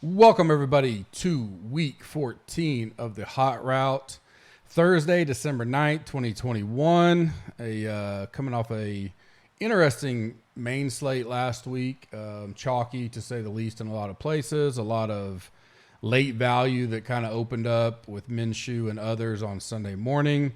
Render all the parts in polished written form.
Welcome, everybody, to week 14 of the Hot Route. Thursday, December 9th, 2021. Coming off a interesting main slate last week. Chalky, to say the least, in a lot of places. A lot of late value that kind of opened up with Minshew and others on Sunday morning.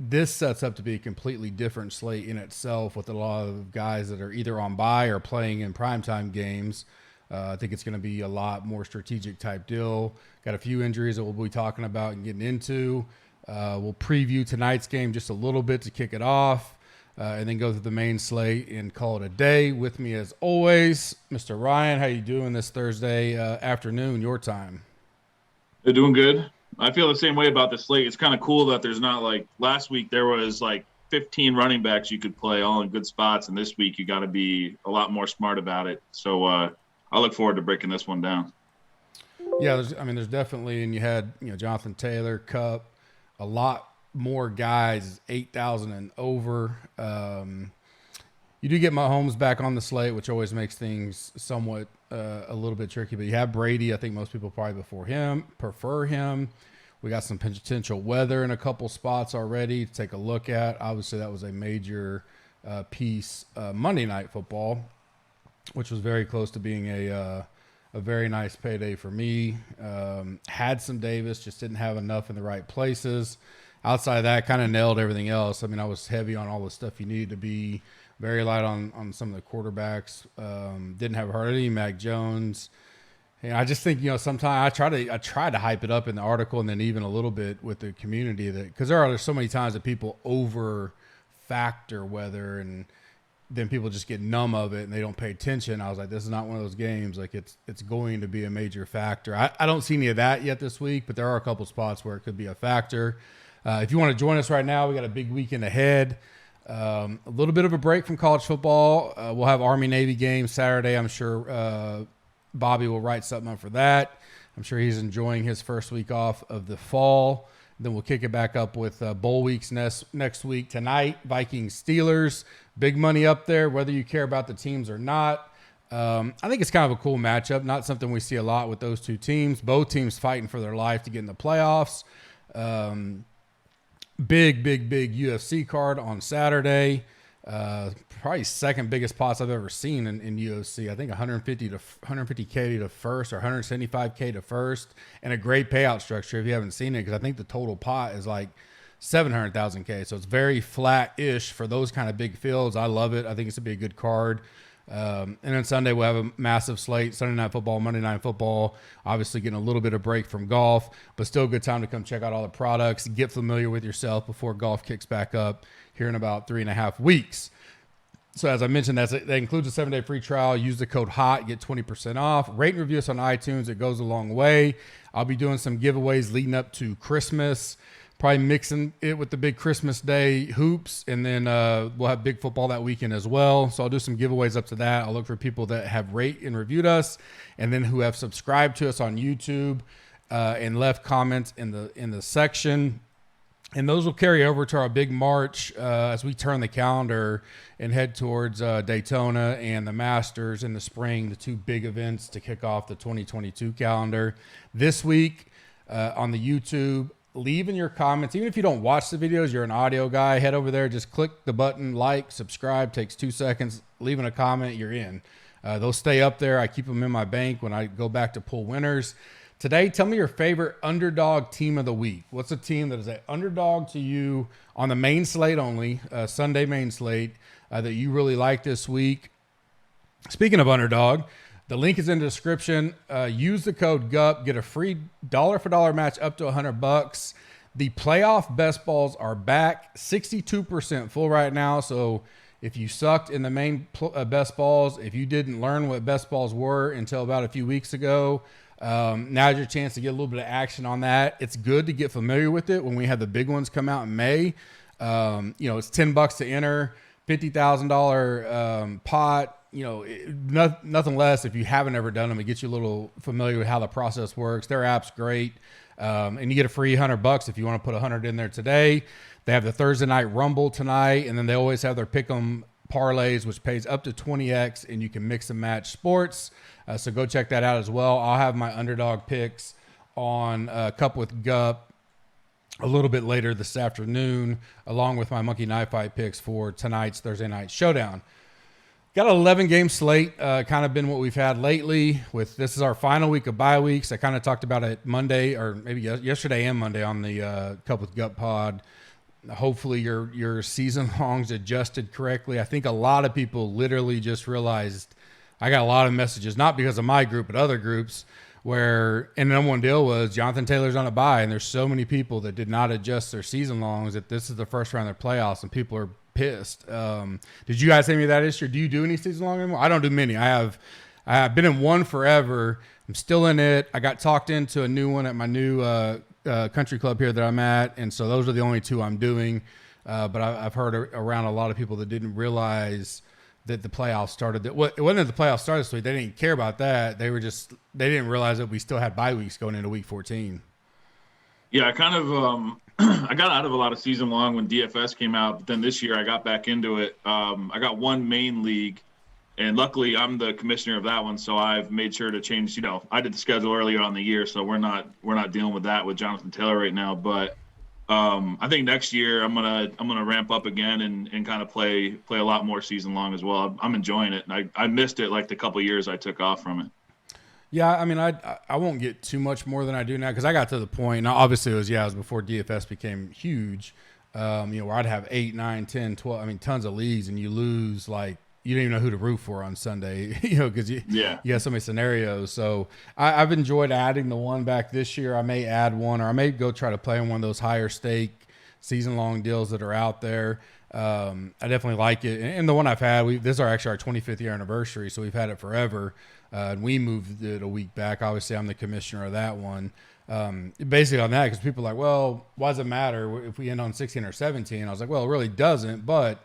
This sets up to be a completely different slate in itself with a lot of guys that are either on bye or playing in primetime games. I think it's going to be a lot more strategic type deal. Got a few injuries that we'll be talking about and getting into. We'll preview tonight's game just a little bit to kick it off, and then go through the main slate and call it a day. With me, as always, Mr. Ryan. How you doing this Thursday afternoon, your time? They're doing good. I feel the same way about the slate. It's kind of cool that there's not like last week there was like 15 running backs you could play all in good spots, and this week you got to be a lot more smart about it. So I look forward to breaking this one down. Yeah, there's definitely, and you had Jonathan Taylor, Cup, a lot more guys 8,000 and over. You do get Mahomes back on the slate, which always makes things somewhat a little bit tricky. But you have Brady. I think most people probably prefer him. We got some potential weather in a couple spots already to take a look at. Obviously, that was a major piece Monday Night Football, which was very close to being a very nice payday for me. Had some Davis, just didn't have enough in the right places. Outside of that, kind of nailed everything else. I mean, I was heavy on all the stuff you needed to be, very light on some of the quarterbacks. Didn't have hardly any Mac Jones. And I just think, sometimes I try to hype it up in the article and then even a little bit with the community, that because there's so many times that people over factor weather, and then people just get numb of it and they don't pay attention. I was like, this is not one of those games. Like it's going to be a major factor. I don't see any of that yet this week, but there are a couple spots where it could be a factor. If you want to join us right now, we got a big weekend ahead. A little bit of a break from college football. We'll have Army-Navy games Saturday. I'm sure Bobby will write something up for that. I'm sure he's enjoying his first week off of the fall. Then we'll kick it back up with bowl weeks next week. Tonight, Vikings-Steelers. Big money up there, whether you care about the teams or not. I think it's kind of a cool matchup. Not something we see a lot with those two teams. Both teams fighting for their life to get in the playoffs. Big UFC card on Saturday. Probably second biggest pots I've ever seen in UFC. I think 150K to first or 175K to first, and a great payout structure if you haven't seen it, because I think the total pot is like 700,000K. So it's very flat-ish for those kind of big fields. I love it. I think it's going to be a good card. And then Sunday we'll have a massive slate. Sunday Night Football, Monday Night Football, obviously getting a little bit of break from golf, but still a good time to come check out all the products, get familiar with yourself before golf kicks back up here in about 3.5 weeks. So as I mentioned, that includes a 7-day free trial. Use the code HOT, get 20% off. Rate and review us on iTunes. It goes a long way. I'll be doing some giveaways leading up to Christmas, probably mixing it with the big Christmas Day hoops, and then we'll have big football that weekend as well. So I'll do some giveaways up to that. I'll look for people that have rate and reviewed us, and then who have subscribed to us on YouTube and left comments in the section. And those will carry over to our big March as we turn the calendar and head towards Daytona and the Masters in the spring, the two big events to kick off the 2022 calendar. This week on the YouTube, leave in your comments. Even if you don't watch the videos, you're an audio guy, head over there, just click the button, like, subscribe, takes 2 seconds. Leaving a comment, you're in. They'll stay up there. I keep them in my bank when I go back to pull winners. Today, tell me your favorite underdog team of the week. What's a team that is an underdog to you on the main slate only, Sunday main slate, that you really like this week? Speaking of underdog, the link is in the description. Use the code GUP, get a free dollar for dollar match up to $100. The playoff best balls are back, 62% full right now. So if you sucked in the main best balls, if you didn't learn what best balls were until about a few weeks ago, now's your chance to get a little bit of action on that. It's good to get familiar with it when we have the big ones come out in May. It's $10 to enter, $50,000 pot. Nothing less. If you haven't ever done them, it gets you a little familiar with how the process works. Their app's great. And you get a free $100 if you want to put 100 in there today. They have the Thursday night Rumble tonight, and then they always have their Pick'em parlays, which pays up to 20x, and you can mix and match sports. So go check that out as well. I'll have my underdog picks on Cup with Gup a little bit later this afternoon, along with my Monkey Knife Fight picks for tonight's Thursday night showdown. Got an 11-game slate, kind of been what we've had lately. This is our final week of bye weeks. I kind of talked about it Monday, or maybe yesterday and Monday on the Cup with Gup pod. Hopefully your season longs adjusted correctly. I think a lot of people literally just realized, I got a lot of messages, not because of my group, but other groups, and the number one deal was Jonathan Taylor's on a bye, and there's so many people that did not adjust their season longs that this is the first round of their playoffs, and people are pissed. Did you guys have any of that issue? Do you do any season long anymore? I don't do many. I have been in one forever. I'm still in it. I got talked into a new one at my new country club here that I'm at, and so those are the only two I'm doing. But I've heard around a lot of people that didn't realize that the playoffs started. It wasn't that the playoffs started this week. They didn't care about that. They didn't realize that we still had bye weeks going into week 14. Yeah, I kind of I got out of a lot of season long when DFS came out, but then this year I got back into it. I got one main league, and luckily I'm the commissioner of that one, so I've made sure to change. I did the schedule earlier on the year, so we're not dealing with that with Jonathan Taylor right now. But I think next year I'm gonna ramp up again and kind of play a lot more season long as well. I'm enjoying it, and I missed it like the couple of years I took off from it. Yeah, I mean, I won't get too much more than I do now because I got to the point. Now, obviously, it was before DFS became huge, where I'd have 8, 9, 10, 12, I mean, tons of leagues, and you lose, like, you don't even know who to root for on Sunday, because you have so many scenarios. So I've enjoyed adding the one back this year. I may add one, or I may go try to play in one of those higher stake season-long deals that are out there. I definitely like it. And the one I've had, this is actually our 25th year anniversary, so we've had it forever. And we moved it a week back. Obviously, I'm the commissioner of that one. Basically on that, because people are like, well, why does it matter if we end on 16 or 17? I was like, well, it really doesn't, but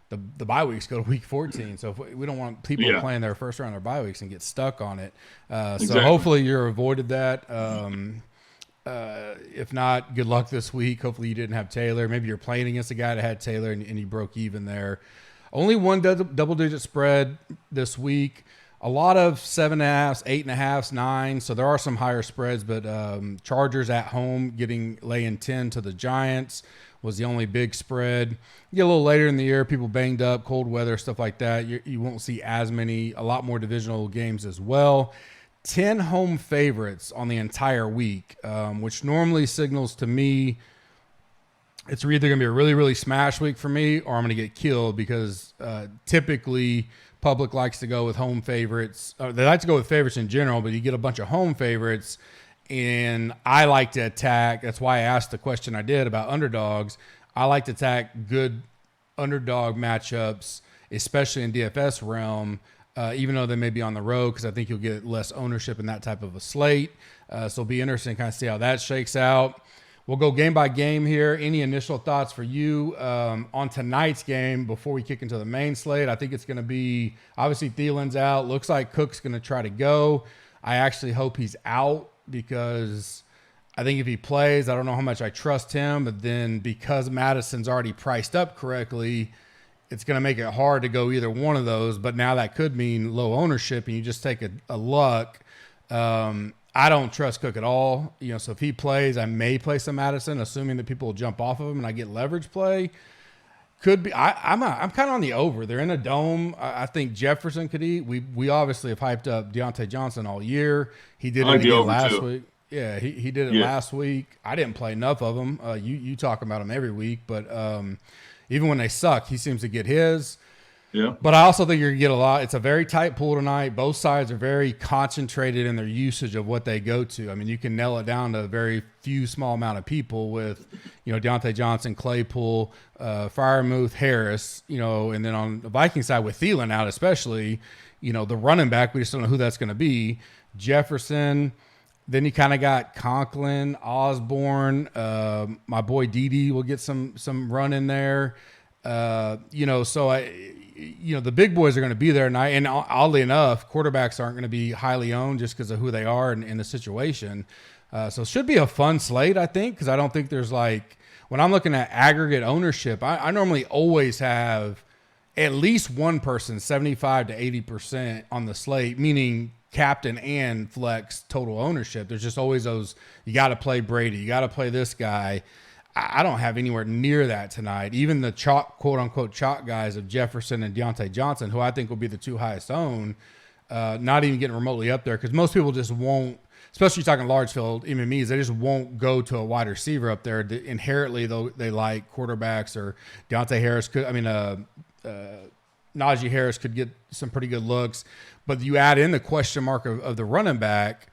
the bye weeks go to week 14. So if we don't want people playing their first round of bye weeks and get stuck on it. Exactly. So hopefully you're avoided that. If not, good luck this week. Hopefully you didn't have Taylor. Maybe you're playing against a guy that had Taylor and you broke even there. Only one double-digit spread this week. A lot of 7.5s, 8.5s, 9s. So there are some higher spreads, but Chargers at home laying 10 to the Giants was the only big spread. You get a little later in the year, people banged up, cold weather, stuff like that. You won't see a lot more divisional games as well. 10 home favorites on the entire week, which normally signals to me it's either going to be a really, really smash week for me or I'm going to get killed because typically public likes to go with home favorites. They like to go with favorites in general, but you get a bunch of home favorites, and I like to attack. That's why I asked the question I did about underdogs. I like to attack good underdog matchups, especially in DFS realm, even though they may be on the road, because I think you'll get less ownership in that type of a slate. So it'll be interesting to kind of see how that shakes out. We'll go game by game here. Any initial thoughts for you on tonight's game before we kick into the main slate? I think it's going to be, obviously Thielen's out. Looks like Cook's going to try to go. I actually hope he's out because I think if he plays, I don't know how much I trust him. But then because Madison's already priced up correctly, it's going to make it hard to go either one of those. But now that could mean low ownership and you just take a luck. I don't trust Cook at all. So if he plays, I may play some Madison, assuming that people will jump off of him and I get leverage play. Could be. I'm kind of on the over. They're in a dome. I think Jefferson could eat. We obviously have hyped up Deontay Johnson all year. He did it again last week. Yeah, he did it last week. I didn't play enough of them. You talk about him every week, but even when they suck, he seems to get his. Yeah. But I also think you're going to get a lot. It's a very tight pool tonight. Both sides are very concentrated in their usage of what they go to. I mean, you can nail it down to a very few small amount of people with, Deontay Johnson, Claypool, Freiermuth, Harris, and then on the Viking side with Thielen out especially, the running back, we just don't know who that's going to be. Jefferson. Then you kind of got Conklin, Osborne. My boy Dede will get some run in there. The big boys are going to be there tonight. And oddly enough, quarterbacks aren't going to be highly owned just because of who they are in the situation. So it should be a fun slate, I think, because I don't think there's when I'm looking at aggregate ownership, I normally always have at least one person 75 to 80% on the slate, meaning captain and flex total ownership. There's just always those, you got to play Brady, you got to play this guy. I don't have anywhere near that tonight. Even the chalk, quote unquote, chalk guys of Jefferson and Deontay Johnson, who I think will be the two highest owned, not even getting remotely up there, because most people just won't, especially talking large field MMEs, they just won't go to a wide receiver up there. Inherently, though, they like quarterbacks, or Deontay Harris could, Najee Harris could get some pretty good looks. But you add in the question mark of the running back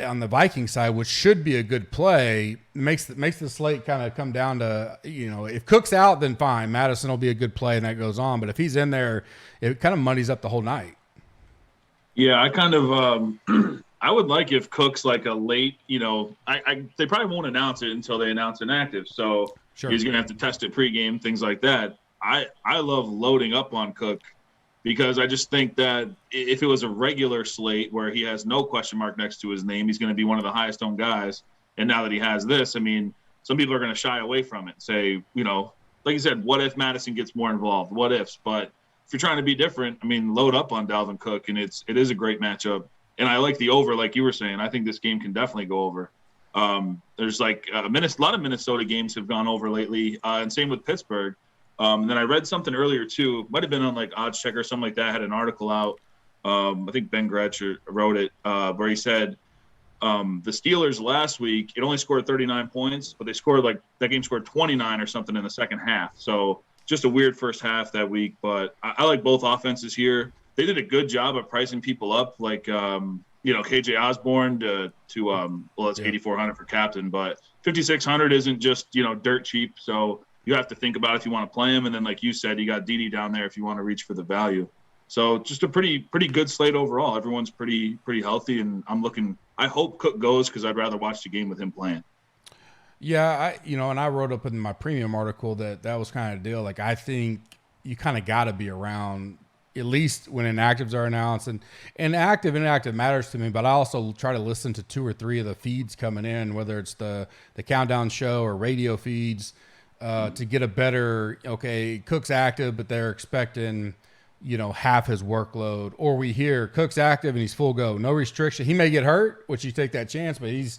on the Viking side, which should be a good play, makes the slate kind of come down to, if Cook's out, then fine. Madison will be a good play and that goes on. But if he's in there, it kind of muddies up the whole night. Yeah, I kind of I would like if Cook's like a late, they probably won't announce it until they announce inactive. So Sure. He's going to have to test it pregame, things like that. I love loading up on Cook, because I just think that if it was a regular slate where he has no question mark next to his name, he's going to be one of the highest owned guys. And now that he has this, some people are going to shy away from it, say, like you said, what if Madison gets more involved? What ifs? But if you're trying to be different, load up on Dalvin Cook, and it is a great matchup. And I like the over, like you were saying. I think this game can definitely go over. There's a lot of Minnesota games have gone over lately, and same with Pittsburgh. Then I read something earlier too. Might have been on like Odds Checker or something like that. I had an article out. I think Ben Gretsch wrote it, where he said the Steelers last week, it only scored 39 points, but they scored that game scored 29 or something in the second half. So just a weird first half that week. But I like both offenses here. They did a good job of pricing people up, like KJ Osborne to it's 8,400 for captain, but 5,600 isn't just dirt cheap. So you have to think about if you want to play him. And then, like you said, you got Dede down there if you want to reach for the value. So just a pretty good slate overall. Everyone's pretty healthy, and I hope Cook goes, because I'd rather watch the game with him playing. Yeah, and I wrote up in my premium article that was kind of the deal. Like, I think you kind of got to be around at least when inactives are announced, and inactive matters to me, but I also try to listen to 2 or 3 of the feeds coming in, whether it's the countdown show or radio feeds, to get a better, okay, Cook's active, but they're expecting, half his workload, or we hear Cook's active and he's full go, no restriction. He may get hurt, which you take that chance, but he's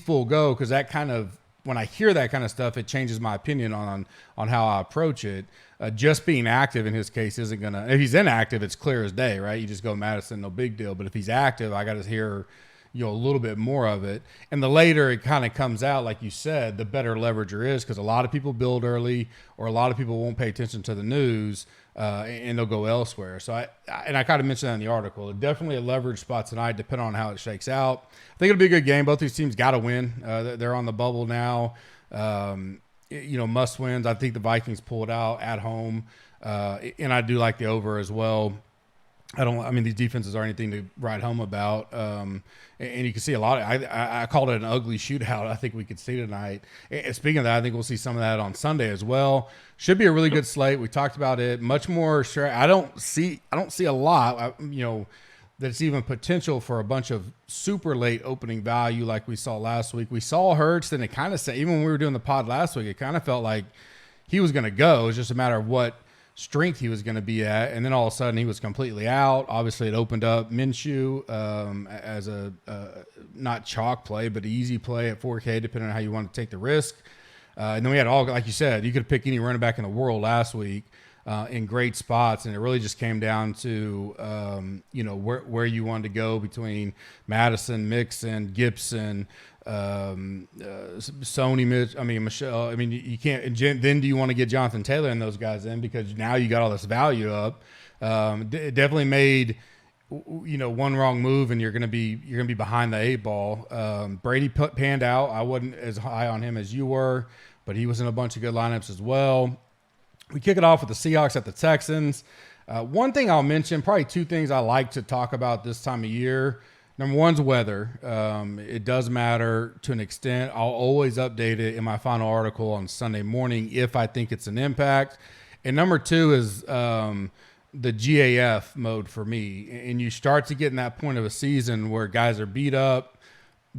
full go. Cause that kind of, when I hear that kind of stuff, it changes my opinion on how I approach it. Just being active in his case isn't going to, if he's inactive, it's clear as day, right? You just go Madison, no big deal. But if he's active, I got to hear, a little bit more of it. And the later it kind of comes out, like you said, the better leverage there is, because a lot of people build early, or a lot of people won't pay attention to the news, and they'll go elsewhere. So I kind of mentioned that in the article. Definitely a leverage spot tonight, depending on how it shakes out. I think it'll be a good game. Both these teams got to win. They're on the bubble now. Must wins. I think the Vikings pull it out at home, and I do like the over as well. These defenses are anything to write home about. And you can see a lot of, I called it an ugly shootout. I think we could see tonight. And speaking of that, I think we'll see some of that on Sunday as well. Should be a really good slate. We talked about it much more. Sure. I don't see a lot, that's even potential for a bunch of super late opening value like we saw last week. We saw Hurts, and it kind of said, even when we were doing the pod last week, it kind of felt like he was going to go. It was just a matter of what strength he was going to be at, and then all of a sudden he was completely out. Obviously, it opened up Minshew as a not chalk play, but an easy play at 4K, depending on how you want to take the risk. And then we had all, like you said, you could pick any running back in the world last week in great spots, and it really just came down to where you wanted to go between Madison, Mixon, Gibson, Sony, Michelle. You can't. And then do you want to get Jonathan Taylor and those guys in, because now you got all this value up? It definitely made one wrong move and you're gonna be behind the 8-ball. Brady panned out. I wasn't as high on him as you were, but he was in a bunch of good lineups as well. We kick it off with the Seahawks at the Texans. One thing I'll mention, probably 2 things I like to talk about this time of year. Number one's weather. It does matter to an extent. I'll always update it in my final article on Sunday morning if I think it's an impact. And number 2 is the GAF mode for me. And you start to get in that point of a season where guys are beat up.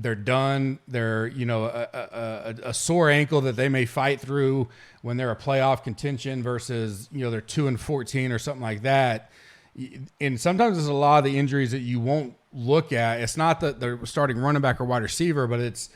They're done. They're, a sore ankle that they may fight through when they're a playoff contention versus, they're 2-14 or something like that. And sometimes there's a lot of the injuries that you won't look at. It's not that they're starting running back or wide receiver, but it's,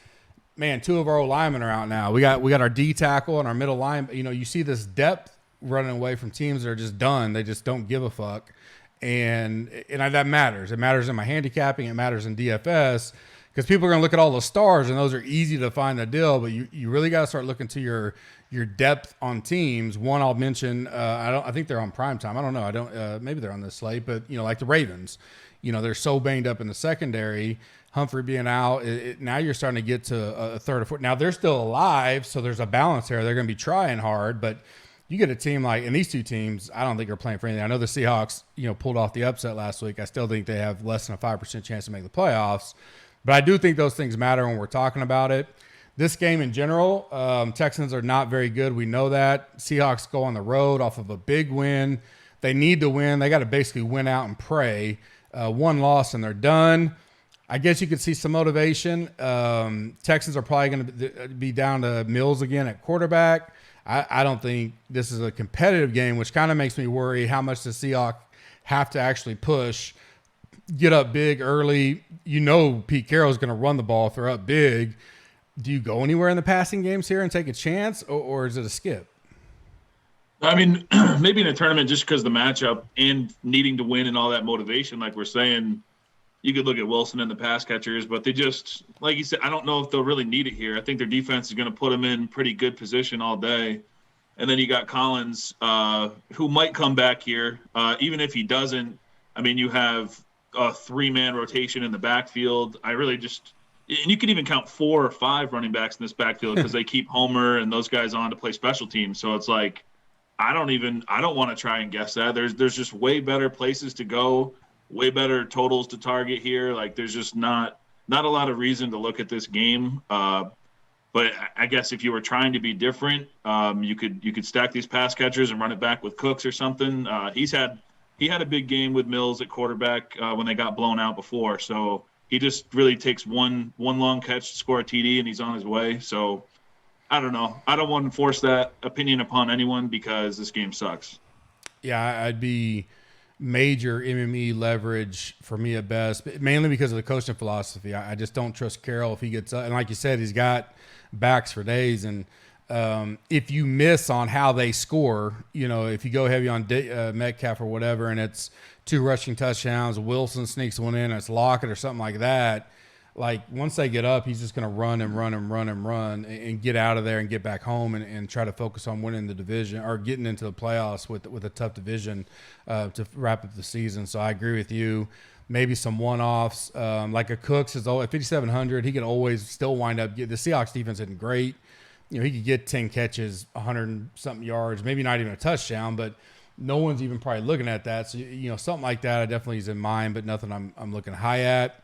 man, two of our old linemen are out now. We got our D tackle and our middle line. You see this depth running away from teams that are just done. They just don't give a fuck. And that matters. It matters in my handicapping. It matters in DFS because people are going to look at all the stars, and those are easy to find the deal. But you really got to start looking to your depth on teams. One I'll mention. I think they're on prime time. I don't know. I don't. Maybe they're on the slate, but like the Ravens. They're so banged up in the secondary. Humphrey being out, now you're starting to get to a third or fourth. Now they're still alive, so there's a balance there. They're going to be trying hard, but you get a team and these two teams, I don't think are playing for anything. I know the Seahawks, pulled off the upset last week. I still think they have less than a 5% chance to make the playoffs, but I do think those things matter when we're talking about it. This game in general, Texans are not very good. We know that. Seahawks go on the road off of a big win. They need to win. They got to basically win out and pray. One loss and they're done. I guess you could see some motivation. Texans are probably going to be down to Mills again at quarterback. I don't think this is a competitive game, which kind of makes me worry how much the Seahawks have to actually push, get up big early. Pete Carroll's going to run the ball if they're up big. Do you go anywhere in the passing games here and take a chance, or is it a skip? I mean, maybe in a tournament just because the matchup and needing to win and all that motivation, like we're saying, you could look at Wilson and the pass catchers, but they just, like you said, I don't know if they'll really need it here. I think their defense is going to put them in pretty good position all day. And then you got Collins, who might come back here. Even if he doesn't, I mean, you have a 3-man rotation in the backfield. I really just – and you can even count 4 or 5 running backs in this backfield because they keep Homer and those guys on to play special teams. So it's like I don't want to try and guess that. There's just way better places to go. Way better totals to target here. Like there's just not a lot of reason to look at this game. But I guess if you were trying to be different, you could stack these pass catchers and run it back with Cooks or something. He had a big game with Mills at quarterback when they got blown out before. So he just really takes one long catch to score a TD and he's on his way. So I don't know. I don't want to force that opinion upon anyone because this game sucks. Yeah, I'd be major MME leverage for me at best, mainly because of the coaching philosophy. I just don't trust Carroll if he gets up. And like you said, he's got backs for days. And if you miss on how they score, if you go heavy on Metcalf or whatever, and it's 2 rushing touchdowns, Wilson sneaks one in, and it's Lockett or something like that, like once they get up, he's just going to run and get out of there and get back home and try to focus on winning the division or getting into the playoffs with a tough division to wrap up the season. So I agree with you. Maybe some one-offs like a Cooks is at 5,700. He can always still wind up the Seahawks defense isn't great. He could get 10 catches, 100 and something yards, maybe not even a touchdown, but no one's even probably looking at that. So something like that I definitely is in mind, but nothing I'm looking high at.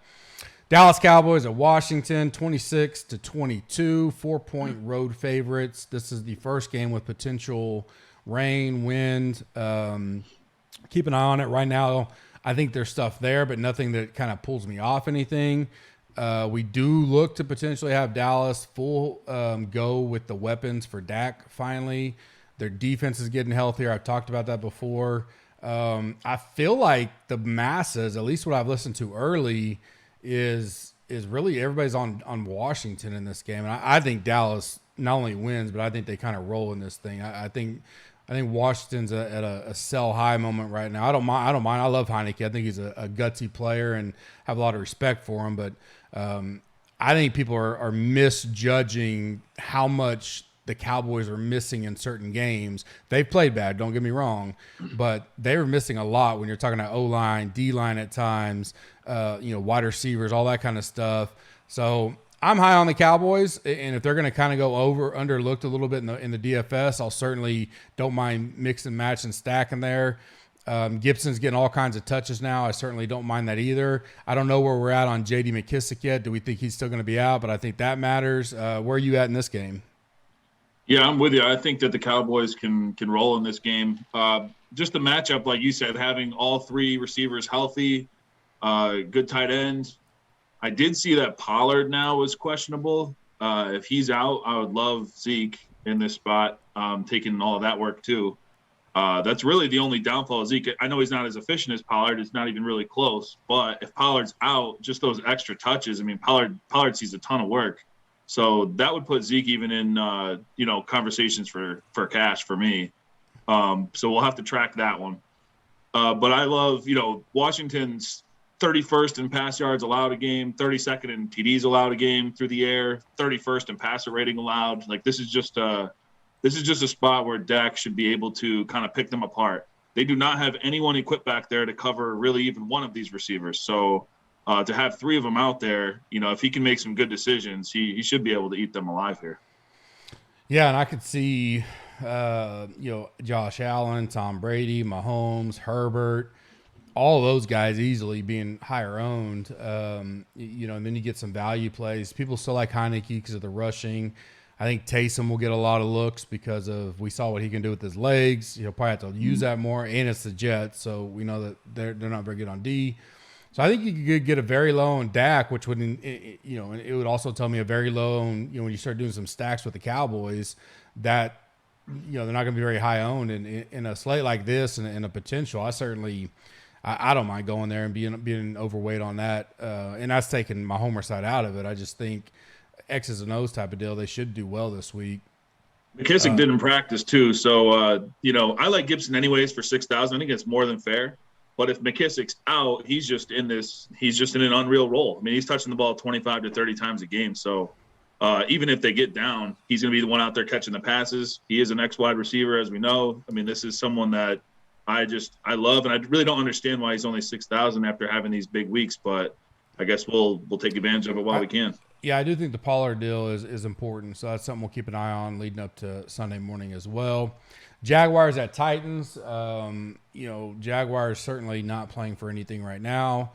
Dallas Cowboys at Washington, 26-22, 4-point road favorites. This is the first game with potential rain, wind. Keep an eye on it right now. I think there's stuff there, but nothing that kind of pulls me off anything. We do look to potentially have Dallas full go with the weapons for Dak finally. Their defense is getting healthier. I've talked about that before. I feel like the masses, at least what I've listened to early, is really everybody's on Washington in this game. And I think Dallas not only wins, but I think they kind of roll in this thing. I think Washington's at a sell high moment right now. I don't mind. I love Heineke. I think he's a gutsy player and have a lot of respect for him. But I think people are misjudging how much the Cowboys are missing in certain games. They've played bad, don't get me wrong, but they were missing a lot when you're talking about O-line, D-line at times, wide receivers, all that kind of stuff. So I'm high on the Cowboys, and if they're going to kind of go underlooked a little bit in the DFS, I'll certainly don't mind mix and match and stacking there. Gibson's getting all kinds of touches now. I certainly don't mind that either. I don't know where we're at on J.D. McKissick yet. Do we think he's still going to be out? But I think that matters. Where are you at in this game? Yeah, I'm with you. I think that the Cowboys can roll in this game. Just the matchup, like you said, having all 3 receivers healthy, good tight end. I did see that Pollard now was questionable. If he's out, I would love Zeke in this spot, taking all of that work too. That's really the only downfall of Zeke. I know he's not as efficient as Pollard. It's not even really close. But if Pollard's out, just those extra touches. I mean, Pollard sees a ton of work. So that would put Zeke even in, conversations for cash for me. So we'll have to track that one. But I love, Washington's 31st in pass yards allowed a game, 32nd in TDs allowed a game through the air, 31st in passer rating allowed. Like this is just a spot where Dak should be able to kind of pick them apart. They do not have anyone equipped back there to cover really even one of these receivers. So to have three of them out there, if he can make some good decisions, he should be able to eat them alive here. Yeah, and I could see, Josh Allen, Tom Brady, Mahomes, Herbert, all those guys easily being higher owned. And then you get some value plays. People still like Heineke because of the rushing. I think Taysom will get a lot of looks because we saw what he can do with his legs. He'll probably have to use that more, and it's the Jets, so we know that they're not very good on D. So I think you could get a very low on Dak, which would, and it would also tell me a very low on, when you start doing some stacks with the Cowboys, that, they're not going to be very high owned in a slate like this and a potential. I don't mind going there and being overweight on that. And that's taking my homer side out of it. I just think X's and O's type of deal, they should do well this week. McKissick didn't practice too. So, I like Gibson anyways for 6,000. I think it's more than fair. But if McKissick's out, he's just in an unreal role. I mean, he's touching the ball 25 to 30 times a game. So even if they get down, he's going to be the one out there catching the passes. He is an X-wide receiver, as we know. I mean, this is someone that I love, and I really don't understand why he's only 6,000 after having these big weeks. But I guess we'll take advantage of it while we can. Yeah, I do think the Pollard deal is important, so that's something we'll keep an eye on leading up to Sunday morning as well. Jaguars at Titans. Jaguars certainly not playing for anything right now.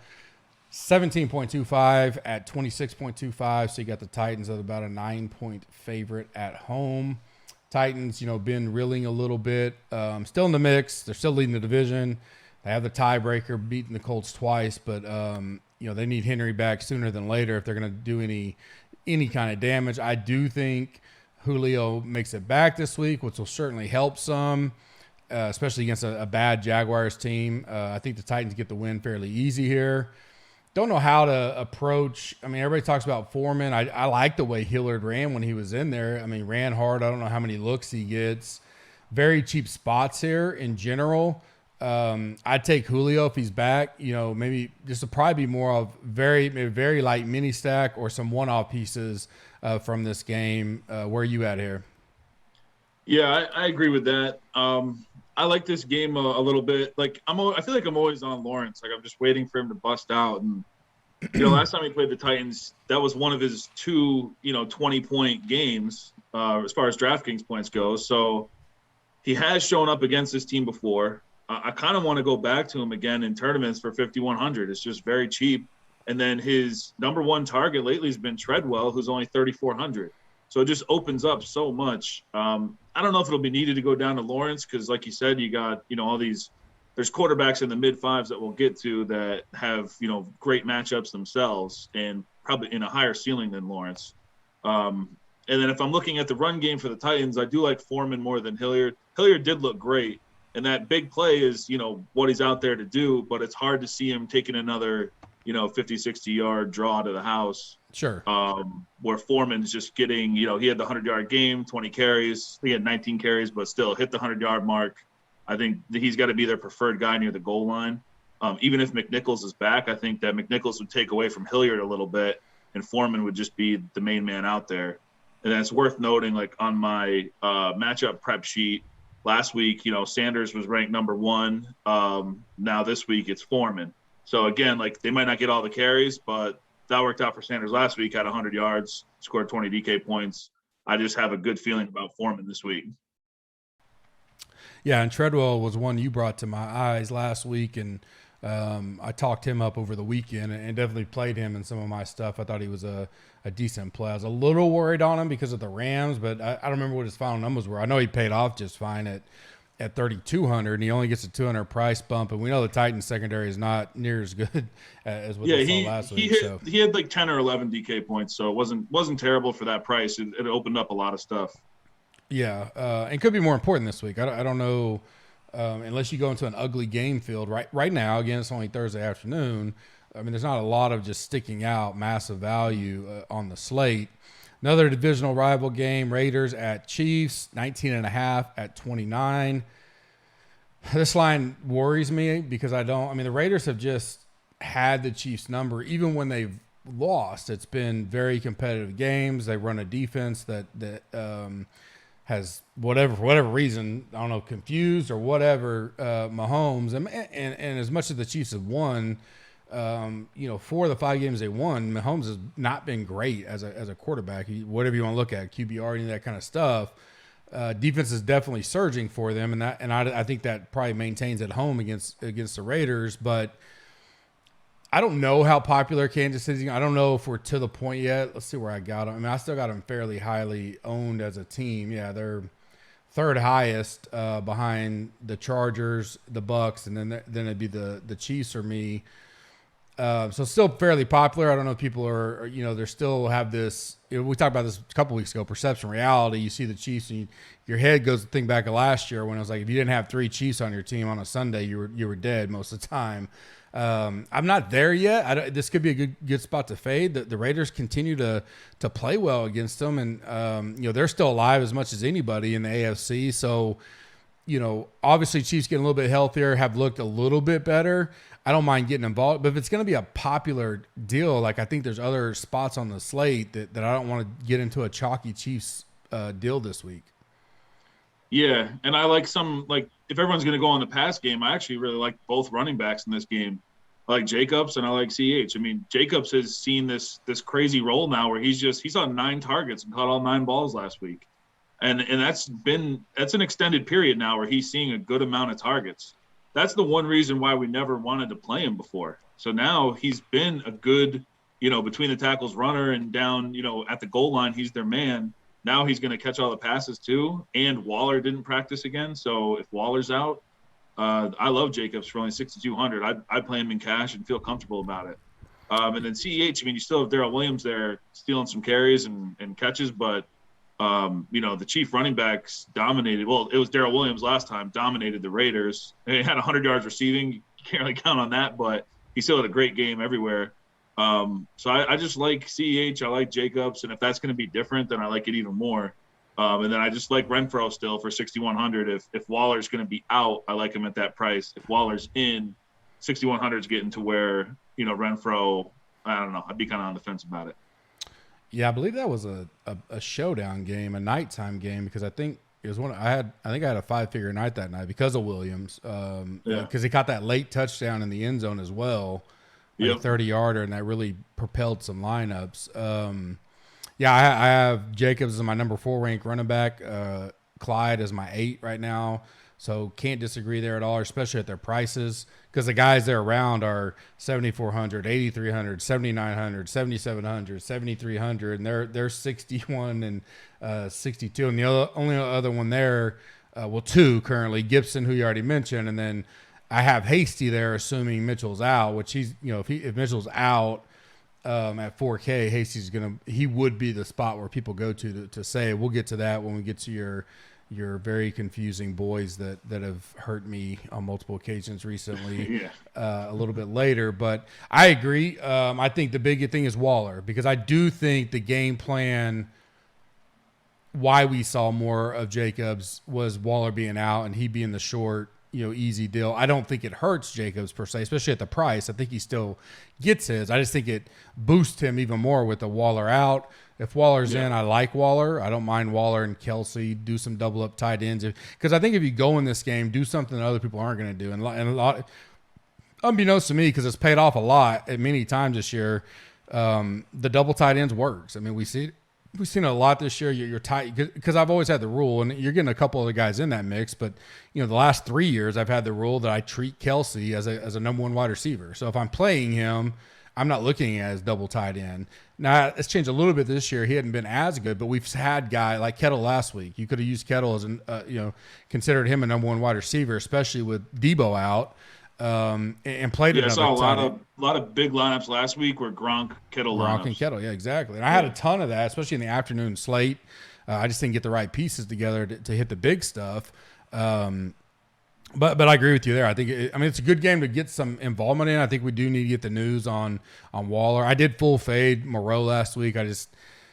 17.25 at 26.25, so you got the Titans at about a 9-point favorite at home. Titans, been reeling a little bit. Still in the mix. They're still leading the division. They have the tiebreaker, beating the Colts twice, but they need Henry back sooner than later if they're going to do any kind of damage. I do think Julio makes it back this week, which will certainly help some, especially against a bad Jaguars team. I think the Titans get the win fairly easy here. Don't know how to approach. I mean, everybody talks about Foreman. I like the way Hillard ran when he was in there. I mean, ran hard. I don't know how many looks he gets. Very cheap spots here in general. I'd take Julio if he's back. Maybe this will probably be more of very light mini stack or some one-off pieces from this game. Where are you at here? Yeah, I agree with that. I like this game a little bit. Like I feel like I'm always on Lawrence. Like I'm just waiting for him to bust out. And last time he played the Titans, that was one of his two 20-point games as far as DraftKings points go. So he has shown up against this team before. I kind of want to go back to him again in tournaments for 5,100. It's just very cheap. And then his number one target lately has been Treadwell, who's only 3,400. So it just opens up so much. I don't know if it'll be needed to go down to Lawrence because, like you said, you got, all these – there's quarterbacks in the mid-fives that we'll get to that have, great matchups themselves and probably in a higher ceiling than Lawrence. And then if I'm looking at the run game for the Titans, I do like Foreman more than Hilliard. Hilliard did look great. And that big play is, what he's out there to do, but it's hard to see him taking another, 50, 60-yard draw to the house. Sure. Where Foreman's just getting, he had the 100-yard game, 20 carries. He had 19 carries, but still hit the 100-yard mark. I think he's got to be their preferred guy near the goal line. Even if McNichols is back, I think that McNichols would take away from Hilliard a little bit, and Foreman would just be the main man out there. And it's worth noting, like on my matchup prep sheet, last week, Sanders was ranked number 1. Now this week it's Foreman. So again, like they might not get all the carries, but that worked out for Sanders last week. Had 100 yards, scored 20 DK points. I just have a good feeling about Foreman this week. Yeah, and Treadwell was one you brought to my eyes last week, and I talked him up over the weekend and definitely played him in some of my stuff. I thought he was a decent play. I was a little worried on him because of the Rams, but I don't remember what his final numbers were. I know he paid off just fine at at 3,200, and he only gets a 200 price bump. And we know the Titans secondary is not near as good as what they saw last week. He had like 10 or 11 DK points, so it wasn't terrible for that price. It opened up a lot of stuff. Yeah, and could be more important this week. I don't know, unless you go into an ugly game field right now. Again, it's only Thursday afternoon. I mean, there's not a lot of just sticking out massive value on the slate. Another divisional rival game, Raiders at Chiefs, 19.5 at 29. This line worries me because the Raiders have just had the Chiefs number. Even when they've lost, it's been very competitive games. They run a defense that has for whatever reason, I don't know, confused or whatever, Mahomes. And as much as the Chiefs have won, 4 of the 5 games they won, Mahomes has not been great as a quarterback. Whatever you want to look at, QBR, any of that kind of stuff. Defense is definitely surging for them, and I think that probably maintains at home against the Raiders. But I don't know how popular Kansas City is. I don't know if we're to the point yet. Let's see where I got them. I mean, I still got them fairly highly owned as a team. Yeah, they're third highest behind the Chargers, the Bucks, and then it'd be the Chiefs or me. So still fairly popular. I don't know if people are, they still have this, we talked about this a couple weeks ago, perception, reality. You see the Chiefs and your head goes to think back of last year when it was like, if you didn't have 3 Chiefs on your team on a Sunday, you were dead most of the time. I'm not there yet. This could be a good spot to fade. The Raiders continue to play well against them. And, they're still alive as much as anybody in the AFC. So, obviously Chiefs getting a little bit healthier, have looked a little bit better. I don't mind getting involved, but if it's going to be a popular deal, like I think there's other spots on the slate that I don't want to get into a chalky Chiefs deal this week. Yeah, and I like if everyone's going to go on the pass game, I actually really like both running backs in this game. I like Jacobs and I like CH. I mean, Jacobs has seen this crazy role now where he's on 9 targets and caught all 9 balls last week. And that's an extended period now where he's seeing a good amount of targets. That's the one reason why we never wanted to play him before. So now he's been a good, between the tackles runner and down, at the goal line, he's their man. Now he's going to catch all the passes too. And Waller didn't practice again. So if Waller's out, I love Jacobs for only 6,200. I'd play him in cash and feel comfortable about it. And then CEH, you still have Darrell Williams there stealing some carries and catches, but the Chief running backs dominated. Well, it was Darrell Williams last time, dominated the Raiders. He had 100 yards receiving. You can't really count on that, but he still had a great game everywhere. So I just like CEH. I like Jacobs. And if that's going to be different, then I like it even more. And then I just like Renfro still for 6,100. If Waller's going to be out, I like him at that price. If Waller's in, 6,100 is getting to where, Renfro, I don't know. I'd be kind of on the fence about it. Yeah, I believe that was a showdown game, a nighttime game, because I think it was I had a 5-figure night that night because of Williams. Because he caught that late touchdown in the end zone as well, a 30-yarder, and that really propelled some lineups. I have Jacobs as my number 4 ranked running back, Clyde as my 8 right now. So can't disagree there at all, especially at their prices, because the guys they're around are 7,400, 8,300, 7,900, 7,700, 7,300, and they're 61 and 62. And the only other one there, 2 currently, Gibson, who you already mentioned, and then I have Hasty there, assuming Mitchell's out, which he's, if Mitchell's out at 4K, Hasty's he would be the spot where people go to say. We'll get to that when we get to your very confusing boys that have hurt me on multiple occasions recently. A little bit later. But I agree. I think the big thing is Waller, because I do think the game plan, why we saw more of Jacobs, was Waller being out and he being the short, easy deal. I don't think it hurts Jacobs per se, especially at the price. I think he still gets his. I just think it boosts him even more with the Waller out. If Waller's in, I like Waller. I don't mind Waller and Kelsey. Do some double up tight ends, because I think if you go in this game, do something that other people aren't going to do, and a lot, unbeknownst to me, because it's paid off a lot at many times this year. The double tight ends works. I mean, we've seen it a lot this year. You're tight, because I've always had the rule, and you're getting a couple of the guys in that mix. But the last 3 years, I've had the rule that I treat Kelsey as a number 1 wide receiver. So if I'm playing him, I'm not looking at as double tight end. Now it's changed a little bit this year. He hadn't been as good, but we've had guy like Kettle last week. You could have used Kettle as considered him a number one wide receiver, especially with Debo out, and played. Yeah, I saw a lot of big lineups last week where Gronk lineups. And Kettle, yeah, exactly. And I had a ton of that, especially in the afternoon slate. I just didn't get the right pieces together to hit the big stuff. But I agree with you there. I think it's a good game to get some involvement in. I think we do need to get the news on Waller. I did full fade Moreau last week.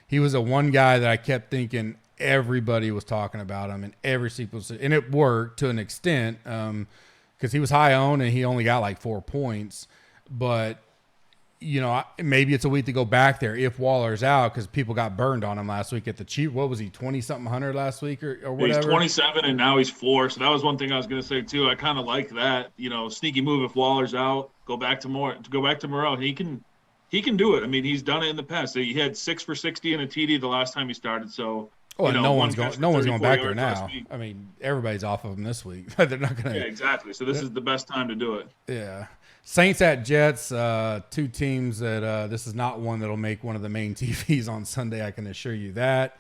He was a one guy that I kept thinking everybody was talking about him in every sequence, and it worked to an extent because he was high owned and he only got like 4 points. But maybe it's a week to go back there if Waller's out because people got burned on him last week at the cheap. What was he, 20-something hundred last week or whatever? He's 27 and now he's 4. So that was one thing I was going to say too. I kind of like that, sneaky move if Waller's out, go back to Moreau. He can do it. I mean, he's done it in the past. He had 6 for 60 and a TD the last time he started. So no one's going back there now. I mean, everybody's off of him this week. They're not going to. Yeah, exactly. So this is the best time to do it. Yeah. Saints at Jets, two teams that this is not one that'll make one of the main TVs on Sunday. I can assure you that.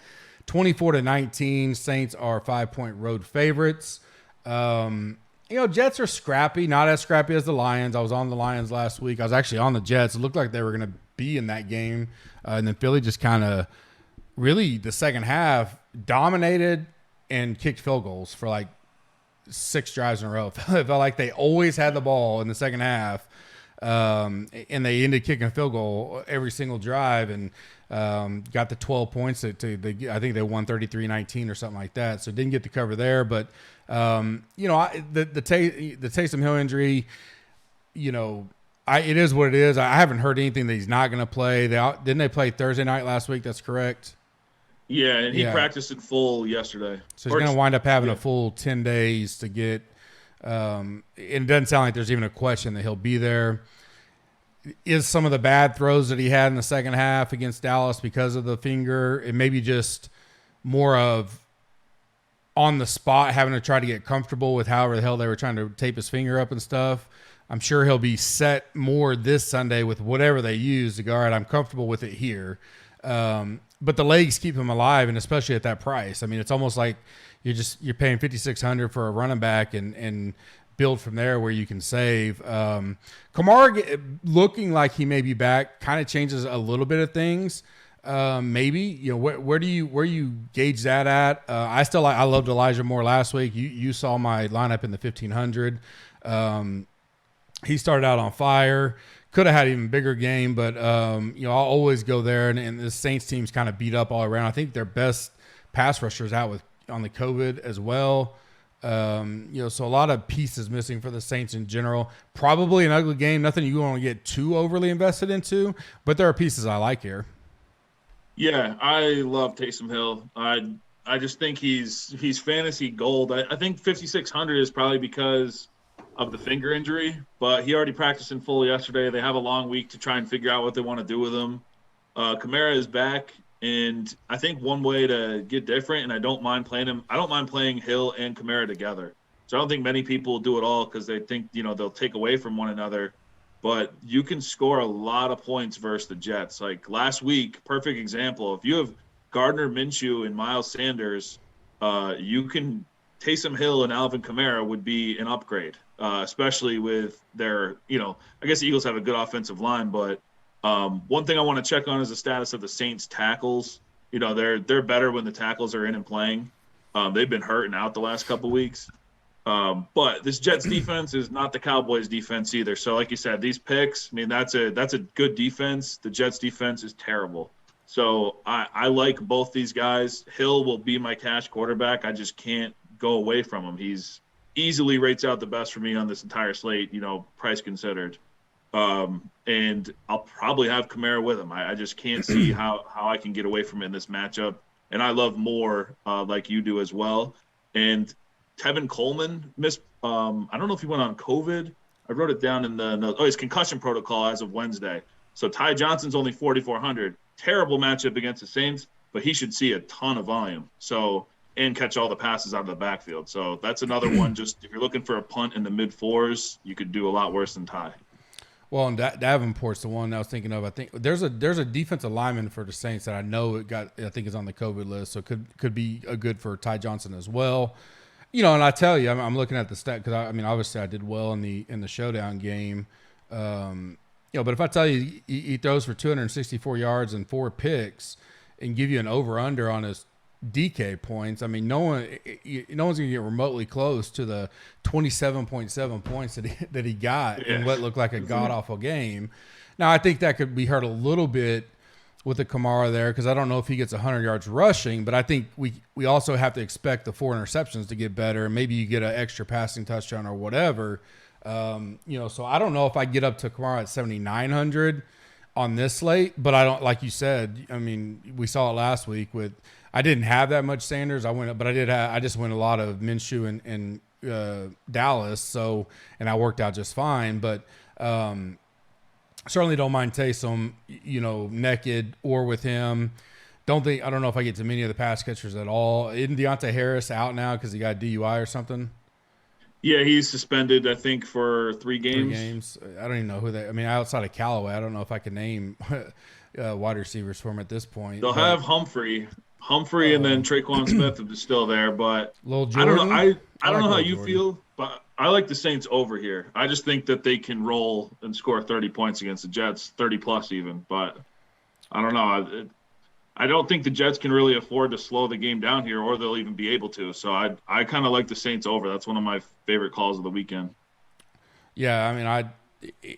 24-19, Saints are 5-point road favorites. Jets are scrappy, not as scrappy as the Lions. I was on the Lions last week. I was actually on the Jets. It looked like they were going to be in that game. And then Philly just kind of really the second half dominated and kicked field goals for like 6 drives in a row. It felt like they always had the ball in the second half, and they ended kicking a field goal every single drive and got the 12 points. I think they won 33-19 or something like that, so didn't get the cover there. But the Taysom Hill injury, it is what it is. I haven't heard anything that he's not going to play. Didn't they play Thursday night last week? That's correct. Yeah, and he practiced in full yesterday. So he's going to wind up having a full 10 days to get it doesn't sound like there's even a question that he'll be there. Is some of the bad throws that he had in the second half against Dallas because of the finger, it may be just more of on the spot having to try to get comfortable with however the hell they were trying to tape his finger up and stuff. I'm sure he'll be set more this Sunday with whatever they use to go, all right, I'm comfortable with it here. But the legs keep him alive, and especially at that price. I mean, it's almost like you're paying $5,600 for a running back and build from there where you can save. Kamara looking like he may be back kind of changes a little bit of things. Maybe where do you gauge that at? I loved Elijah Moore last week. You saw my lineup in the 1,500. He started out on fire. Could have had an even bigger game, but I'll always go there. And the Saints team's kind of beat up all around. I think their best pass rushers out on the COVID as well. So a lot of pieces missing for the Saints in general. Probably an ugly game. Nothing you want to get too overly invested into, but there are pieces I like here. Yeah, I love Taysom Hill. I just think he's fantasy gold. I think 5,600 is probably because of the finger injury, but he already practiced in full yesterday. They have a long week to try and figure out what they want to do with him. Kamara is back, and I think one way to get different, and I don't mind playing Hill and Kamara together. So I don't think many people do it all because they think, they'll take away from one another. But you can score a lot of points versus the Jets. Like last week, perfect example. If you have Gardner Minshew and Miles Sanders, Taysom Hill and Alvin Kamara would be an upgrade. Especially with their, I guess the Eagles have a good offensive line, but one thing I want to check on is the status of the Saints tackles. They're better when the tackles are in and playing. They've been hurt and out the last couple weeks. But this Jets defense is not the Cowboys defense either. So like you said, these picks, that's a good defense. The Jets defense is terrible. So I like both these guys. Hill will be my cash quarterback. I just can't go away from him. He's easily rates out the best for me on this entire slate, price considered. And I'll probably have Kamara with him. I just can't see how I can get away from it in this matchup. And I love Moore like you do as well. And Tevin Coleman missed I don't know if he went on COVID. I wrote it down in the notes. Oh, his concussion protocol as of Wednesday. So Ty Johnson's only 4,400. Terrible matchup against the Saints, but he should see a ton of volume. And catch all the passes out of the backfield. So that's another one. Just if you're looking for a punt in the mid-4s, you could do a lot worse than Ty. Well, and Davenport's the one I was thinking of. I think there's a defensive lineman for the Saints that I know I think is on the COVID list, so could be a good for Ty Johnson as well. And I tell you, I'm looking at the stat because I mean, obviously I did well in the showdown game. But if I tell you he throws for 264 yards and 4 picks and give you an over/under on his DK points, I mean, no one's going to get remotely close to the 27.7 points that he got in what looked like a god-awful game. Now, I think that could be hurt a little bit with the Kamara there because I don't know if he gets 100 yards rushing, but I think we also have to expect the 4 interceptions to get better, and maybe you get an extra passing touchdown or whatever. So I don't know if I get up to Kamara at 7,900 on this slate, but I don't, like you said, I mean, we saw it last week I didn't have that much Sanders. I just went a lot of Minshew and Dallas. So, and I worked out just fine, but, certainly don't mind Taysom, naked or with him. I don't know if I get to many of the pass catchers at all. Isn't Deontay Harris out now because he got DUI or something? Yeah, he's suspended, I think, for 3 games. I don't even know outside of Callaway, I don't know if I can name wide receivers for him at this point. They'll have Humphrey, and then Traquan Smith is still there. But Lil Jordan, I don't know how you feel, but I like the Saints over here. I just think that they can roll and score 30 points against the Jets, 30 plus even. But I don't know. I don't think the Jets can really afford to slow the game down here, or they'll even be able to. So I kind of like the Saints over. That's one of my favorite calls of the weekend. Yeah, I mean,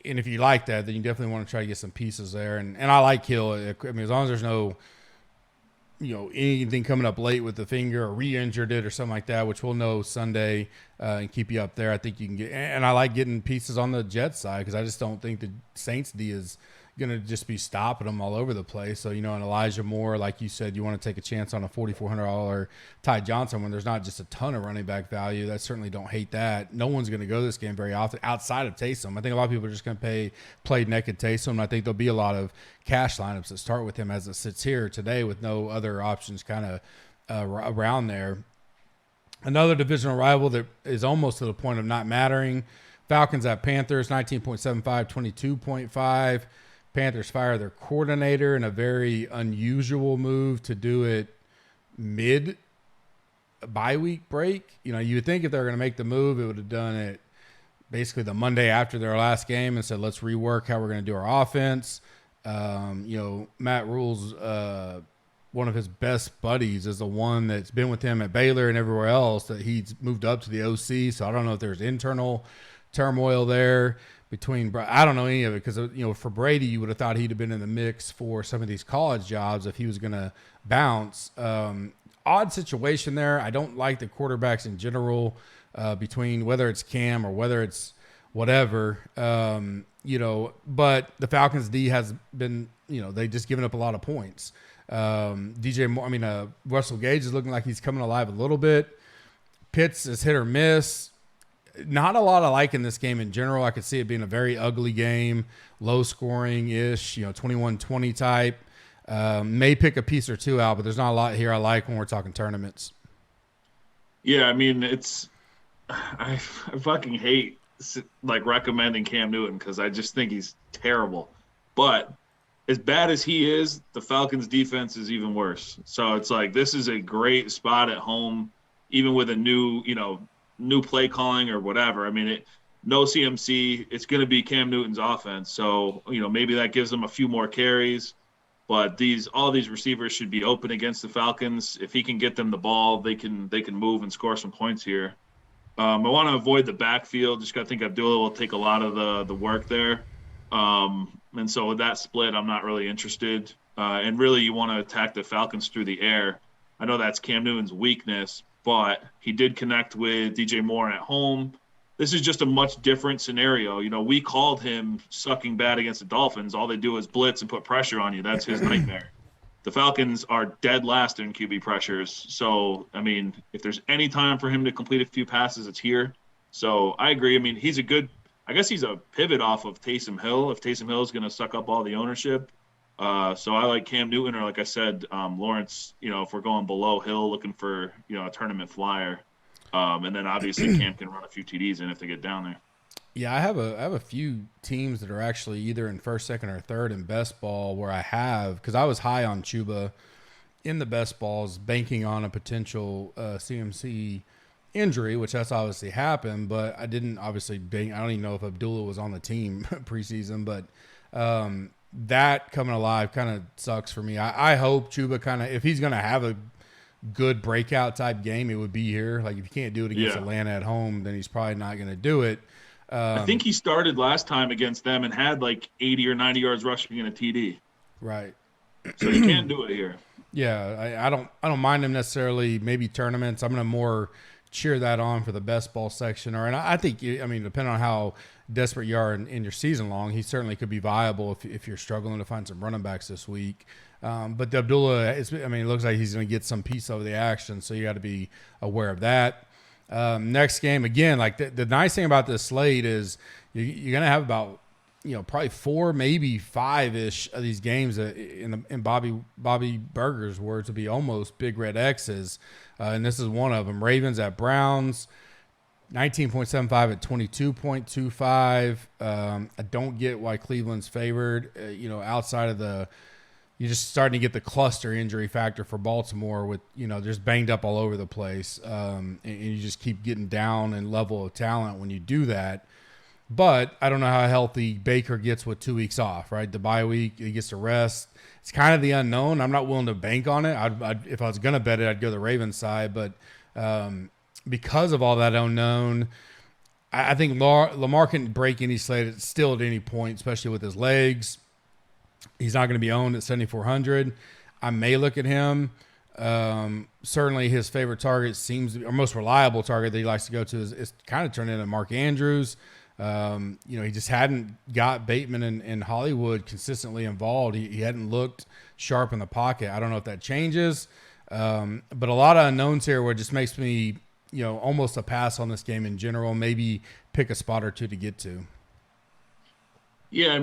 and if you like that, then you definitely want to try to get some pieces there. And I like Hill. I mean, as long as there's no, anything coming up late with the finger or re-injured it or something like that, which we'll know Sunday and keep you up there. I think you can get, and I like getting pieces on the Jets side because I just don't think the Saints D is going to just be stopping them all over the place. So, and Elijah Moore, like you said, you want to take a chance on a $4,400 Ty Johnson when there's not just a ton of running back value. That certainly don't hate that. No one's going to go this game very often outside of Taysom. I think a lot of people are just going to play naked Taysom. And I think there'll be a lot of cash lineups that start with him as it sits here today with no other options kind of around there. Another divisional rival that is almost to the point of not mattering. Falcons at Panthers, 19.75, 22.5. Panthers fire their coordinator in a very unusual move to do it mid bye week break. You would think if they were going to make the move, it would have done it basically the Monday after their last game and said, let's rework how we're going to do our offense. Matt Rule's one of his best buddies is the one that's been with him at Baylor and everywhere else that he's moved up to the OC. So I don't know if there's internal turmoil there. I don't know any of it because, for Brady, you would have thought he'd have been in the mix for some of these college jobs if he was going to bounce. Odd situation there. I don't like the quarterbacks in general between whether it's Cam or whether it's whatever, but the Falcons D has been, they just given up a lot of points. Russell Gage is looking like he's coming alive a little bit. Pitts is hit or miss. Not a lot I like in this game in general. I could see it being a very ugly game, low scoring-ish, 21-20 type. May pick a piece or two out, but there's not a lot here I like when we're talking tournaments. Yeah, I mean, I fucking hate recommending Cam Newton because I just think he's terrible. But as bad as he is, the Falcons' defense is even worse. So it's this is a great spot at home, even with a new play calling or whatever. I mean, no CMC. It's going to be Cam Newton's offense. So, maybe that gives them a few more carries. But all these receivers should be open against the Falcons. If he can get them the ball, they can move and score some points here. I want to avoid the backfield. I think Abdullah will take a lot of the work there. And so with that split, I'm not really interested. And really, you want to attack the Falcons through the air. I know that's Cam Newton's weakness, but he did connect with DJ Moore at home. This is just a much different scenario. We called him sucking bad against the Dolphins. All they do is blitz and put pressure on you. That's his nightmare. The Falcons are dead last in QB pressures. So, I mean, if there's any time for him to complete a few passes, it's here. So I agree. I mean, he's a pivot off of Taysom Hill if Taysom Hill is going to suck up all the ownership. So I like Cam Newton, or like I said, Lawrence, if we're going below Hill looking for, a tournament flyer. And then obviously Cam can run a few TDs in if they get down there. Yeah, I have a few teams that are actually either in first, second, or third in best ball where I have, because I was high on Chuba in the best balls, banking on a potential CMC injury, which that's obviously happened, but I didn't obviously bank. I don't even know if Abdullah was on the team preseason, but that coming alive kind of sucks for me. I hope Chuba kind of, if he's going to have a good breakout type game, it would be here. Like if you can't do it against Atlanta at home, then he's probably not going to do it. I think he started last time against them and had like 80 or 90 yards rushing in a TD. Right. So you can do it here. Yeah, I don't mind him necessarily. Maybe tournaments. I'm gonna more cheer that on for the best ball section. And I think, I mean, depending on how desperate you are in your season long, he certainly could be viable if you're struggling to find some running backs this week. But the Abdullah, it looks like he's going to get some piece of the action, so you got to be aware of that. Next game, again, like the nice thing about this slate is you're going to have about, probably 4, maybe 5-ish of these games in Bobby Burger's words would be almost big red X's. And this is one of them. Ravens at Browns, 19.75 at 22.25. I don't get why Cleveland's favored, outside of you're just starting to get the cluster injury factor for Baltimore with, just banged up all over the place. And you just keep getting down in level of talent when you do that. But I don't know how healthy Baker gets with 2 weeks off, right? The bye week, he gets to rest. It's kind of the unknown. I'm not willing to bank on it. If I was going to bet it, I'd go the Ravens side. But because of all that unknown, I think Lamar can break any slate still at any point, especially with his legs. He's not going to be owned at 7,400. I may look at him. Certainly his favorite target or most reliable target that he likes to go to is kind of turned into Mark Andrews. He just hadn't got Bateman and Hollywood consistently involved. He hadn't looked sharp in the pocket. I don't know if that changes. But a lot of unknowns here where it just makes me, almost a pass on this game in general, maybe pick a spot or two to get to. Yeah,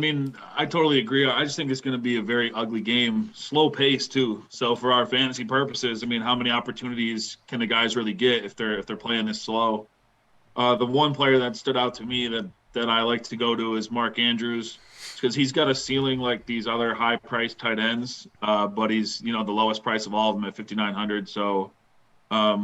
I totally agree. I just think it's going to be a very ugly game, slow pace too. So for our fantasy purposes, how many opportunities can the guys really get if they're playing this slow? The one player that stood out to me that I like to go to is Mark Andrews, because he's got a ceiling like these other high-priced tight ends, but he's the lowest price of all of them at 5,900. So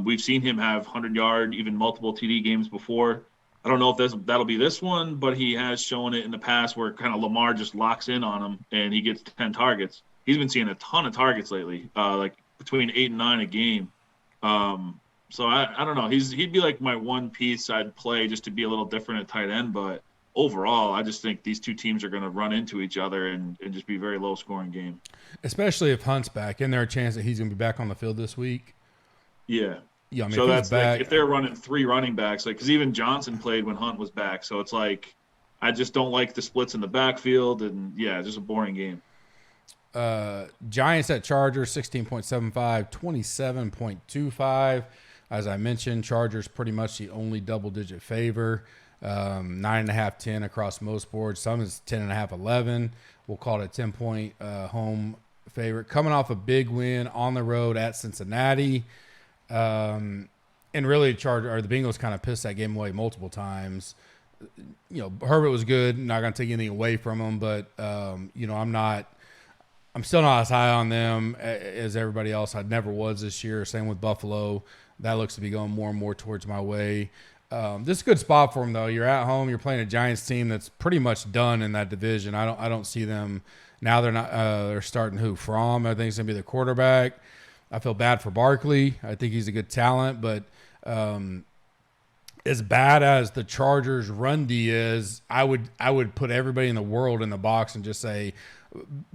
we've seen him have 100-yard, even multiple TD games before. I don't know if that'll be this one, but he has shown it in the past where kind of Lamar just locks in on him and he gets 10 targets. He's been seeing a ton of targets lately, like between 8 and 9 a game. So I don't know. He'd be like my one piece I'd play just to be a little different at tight end. But overall, I just think these two teams are going to run into each other and just be a very low-scoring game. Especially if Hunt's back. Isn't there a chance that he's going to be back on the field this week? Yeah. Yeah, so that's back, like if they're running 3 running backs, because even Johnson played when Hunt was back. So it's like I just don't like the splits in the backfield. And, yeah, just a boring game. Giants at Chargers, 16.75, 27.25. As I mentioned, Chargers pretty much the only double-digit favor. 9.5, 10 across most boards. Some is 10.5, 11. We'll call it a 10-point home favorite. Coming off a big win on the road at Cincinnati. And really, the Bengals kind of pissed that game away multiple times. Herbert was good. Not going to take anything away from him, but I'm still not as high on them as everybody else. I never was this year. Same with Buffalo. That looks to be going more and more towards my way. This is a good spot for them, though. You're at home. You're playing a Giants team that's pretty much done in that division. I don't see them now. They're not. They're starting who? Fromm, I think, is going to be the quarterback. I feel bad for Barkley. I think he's a good talent, but as bad as the Chargers' run D is, I would put everybody in the world in the box and just say,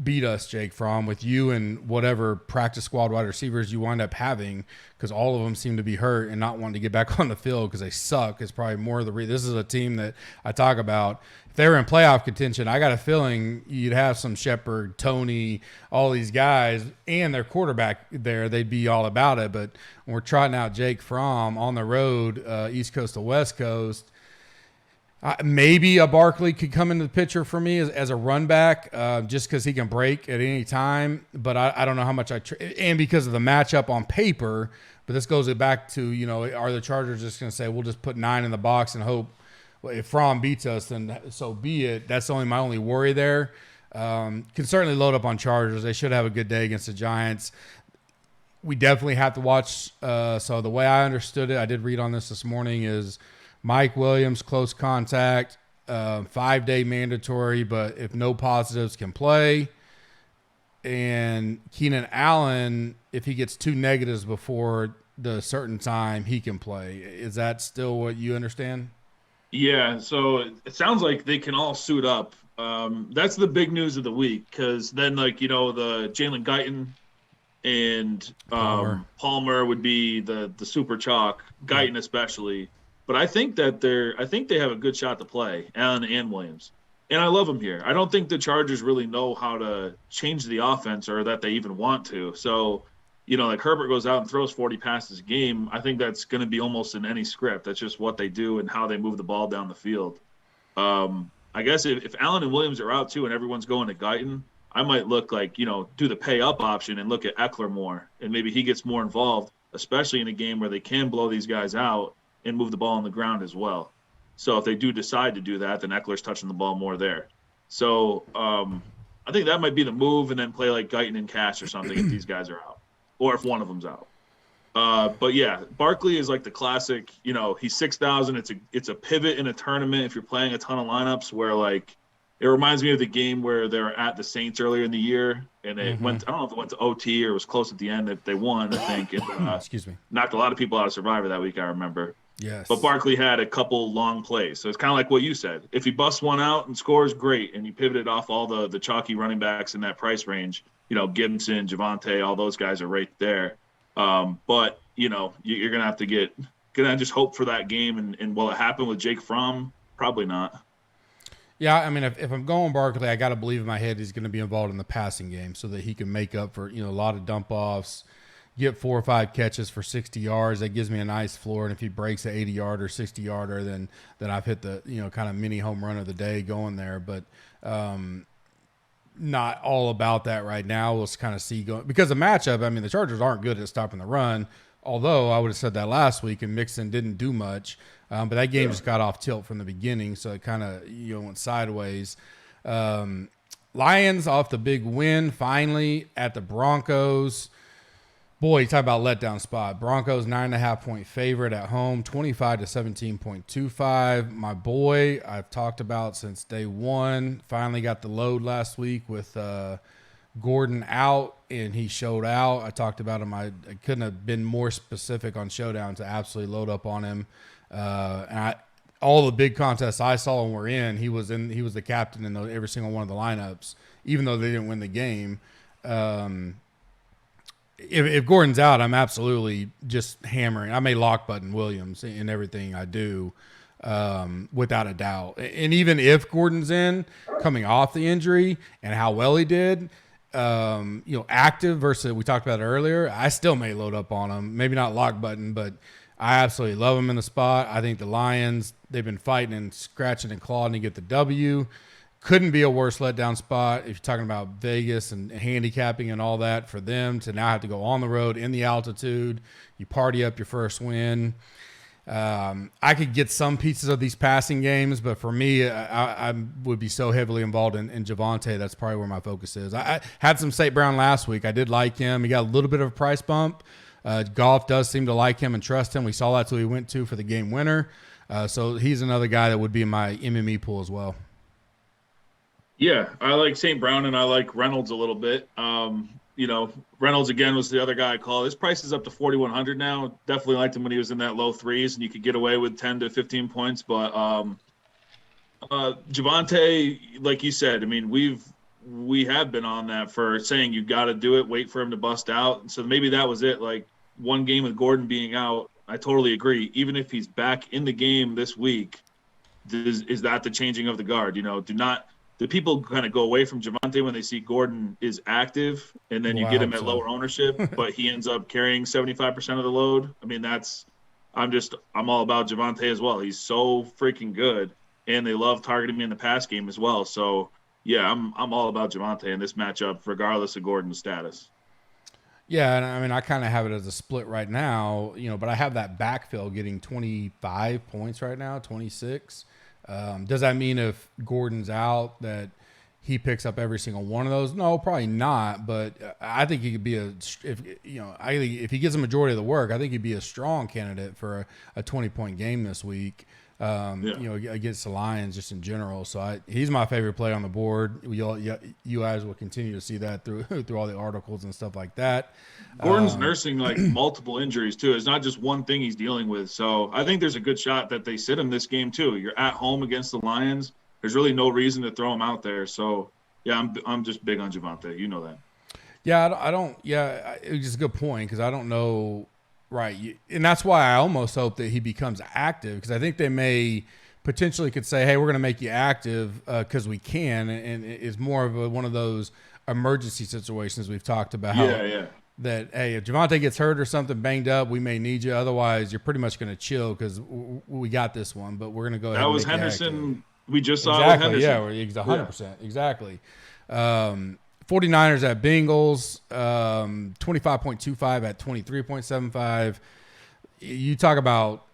beat us, Jake Fromm, with you and whatever practice squad wide receivers you wind up having, because all of them seem to be hurt and not wanting to get back on the field because they suck. Is probably more of the this is a team that I talk about. If they were in playoff contention, I got a feeling you'd have some Shepard, Tony, all these guys, and their quarterback there. They'd be all about it. But when we're trotting out Jake Fromm on the road, East Coast to West Coast, maybe a Barkley could come into the picture for me as a run back, just because he can break at any time. But I don't know how much and because of the matchup on paper. But this goes back to, are the Chargers just going to say, we'll just put 9 in the box and hope well, if Fromm beats us, then so be it. That's my only worry there. Can certainly load up on Chargers. They should have a good day against the Giants. We definitely have to watch. So the way I understood it, I did read on this morning, is Mike Williams, close contact, 5-day mandatory, but if no positives, can play. And Keenan Allen, if he gets 2 negatives before the certain time, he can play. Is that still what you understand? Yeah, so it sounds like they can all suit up. That's the big news of the week, because then, the Jalen Guyton and Palmer would be the super chalk, Guyton especially. But I think they have a good shot to play, Allen and Williams. And I love them here. I don't think the Chargers really know how to change the offense, or that they even want to. So, Herbert goes out and throws 40 passes a game. I think that's going to be almost in any script. That's just what they do and how they move the ball down the field. I guess if Allen and Williams are out too and everyone's going to Guyton, I might look do the pay up option and look at Eckler more, and maybe he gets more involved, especially in a game where they can blow these guys out and move the ball on the ground as well. So if they do decide to do that, then Eckler's touching the ball more there. So I think that might be the move, and then play like Guyton and Cash or something if these guys are out, or if one of them's out. But yeah, Barkley is like the classic. He's 6,000. It's a pivot in a tournament if you're playing a ton of lineups, where it reminds me of the game where they were at the Saints earlier in the year, and it went. I don't know if it went to OT or was close at the end. That they won, I think. And, Excuse me. Knocked a lot of people out of Survivor that week, I remember. Yes. But Barkley had a couple long plays. So it's kind of like what you said. If he busts one out and scores, great. And he pivoted off all the chalky running backs in that price range. Gibson, Javonte, all those guys are right there. But, you're going to have to just hope for that game. And will it happen with Jake Fromm? Probably not. Yeah, I mean, if I'm going Barkley, I got to believe in my head he's going to be involved in the passing game so that he can make up for, a lot of dump-offs, get 4 or 5 catches for 60 yards. That gives me a nice floor. And if he breaks an 80-yarder, 60-yarder, then I've hit the, kind of mini home run of the day going there. But not all about that right now. We'll kind of see going, because the matchup, I mean, the Chargers aren't good at stopping the run, although I would have said that last week, and Mixon didn't do much. But that game just got off tilt from the beginning, so it kind of went sideways. Lions off the big win finally at the Broncos. Boy, you talk about letdown spot. Broncos 9.5-point favorite at home, 25 to 17.25. My boy, I've talked about since day one. Finally got the load last week with Gordon out, and he showed out. I talked about him. I couldn't have been more specific on showdown to absolutely load up on him. All the big contests I saw and were in, he was the captain in every single one of the lineups, even though they didn't win the game. If Gordon's out, I'm absolutely just hammering. I may lock button Williams in everything I do, without a doubt. And even if Gordon's in, coming off the injury and how well he did, active versus we talked about it earlier, I still may load up on him. Maybe not lock button, but I absolutely love him in the spot. I think the Lions, they've been fighting and scratching and clawing to get the W. Couldn't be a worse letdown spot if you're talking about Vegas and handicapping and all that, for them to now have to go on the road in the altitude. You party up your first win. I could get some pieces of these passing games, but for me, I would be so heavily involved in Javonte. That's probably where my focus is. I had some St. Brown last week. I did like him. He got a little bit of a price bump. Goff does seem to like him and trust him. We saw that till he went to for the game winner. So he's another guy that would be in my MME pool as well. Yeah, I like St. Brown and I like Reynolds a little bit. Reynolds again was the other guy I called. His price is up to 4,100 now. Definitely liked him when he was in that low threes and you could get away with 10 to 15 points. But Javonte, like you said, I mean, we have been on that for saying you got to do it, wait for him to bust out. And so maybe that was it. Like one game with Gordon being out, I totally agree. Even if he's back in the game this week, is that the changing of the guard? Do people kind of go away from Javonte when they see Gordon is active, and then you get him at lower ownership, but he ends up carrying 75% of the load? I mean, I'm all about Javonte as well. He's so freaking good, and they love targeting me in the pass game as well. So, yeah, I'm all about Javonte in this matchup, regardless of Gordon's status. Yeah, and I mean, I kind of have it as a split right now, but I have that backfill getting 25 points right now, 26. Does that mean if Gordon's out that he picks up every single one of those? No, probably not. But I think he could be if he gets a majority of the work, I think he'd be a strong candidate for a 20-point game this week. Against the Lions just in general. So he's my favorite play on the board. You guys will continue to see that through all the articles and stuff like that. Gordon's nursing like multiple injuries too. It's not just one thing he's dealing with. So I think there's a good shot that they sit him this game too. You're at home against the Lions. There's really no reason to throw him out there. So yeah, I'm just big on Javonte. You know that. Yeah, I don't. Yeah, it's a good point because I don't know. Right, and that's why I almost hope that he becomes active because I think they may potentially could say, "Hey, we're going to make you active because we can," and it's more of one of those emergency situations we've talked about. Yeah. That hey, if Javonte gets hurt or something banged up, we may need you. Otherwise, you're pretty much going to chill because we got this one. But we're going to go ahead. That and was make Henderson. We just saw exactly. It with Henderson. Yeah, 100%. Exactly. 49ers at Bengals, 25.25 at 23.75. You talk about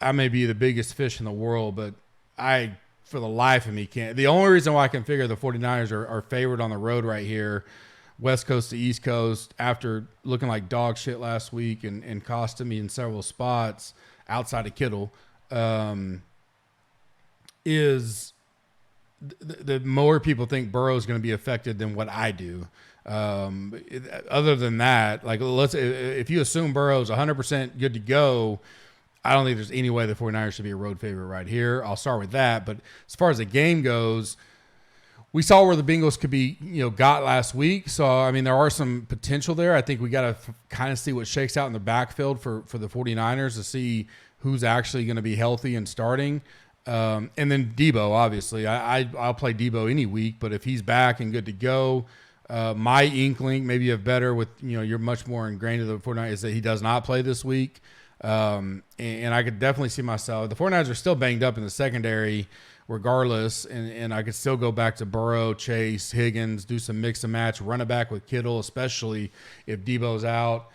I may be the biggest fish in the world, but I, for the life of me, can't. The only reason why I can figure the 49ers are favored on the road right here, West Coast to East Coast, after looking like dog shit last week and costing me in several spots outside of Kittle, is the more people think Burrow is going to be affected than what I do. Other than that, like if you assume Burrow's 100% good to go, I don't think there's any way the 49ers should be a road favorite right here. I'll start with that. But as far as the game goes, we saw where the Bengals could be, got last week. So, I mean, there are some potential there. I think we got to kind of see what shakes out in the backfield for the 49ers to see who's actually going to be healthy and starting. And then Debo, obviously. I'll play Debo any week, but if he's back and good to go, my inkling, maybe you have better with, you're much more ingrained in the 49ers, is that he does not play this week. And I could definitely see myself. The 49ers are still banged up in the secondary regardless, and I could still go back to Burrow, Chase, Higgins, do some mix and match, run it back with Kittle, especially if Debo's out.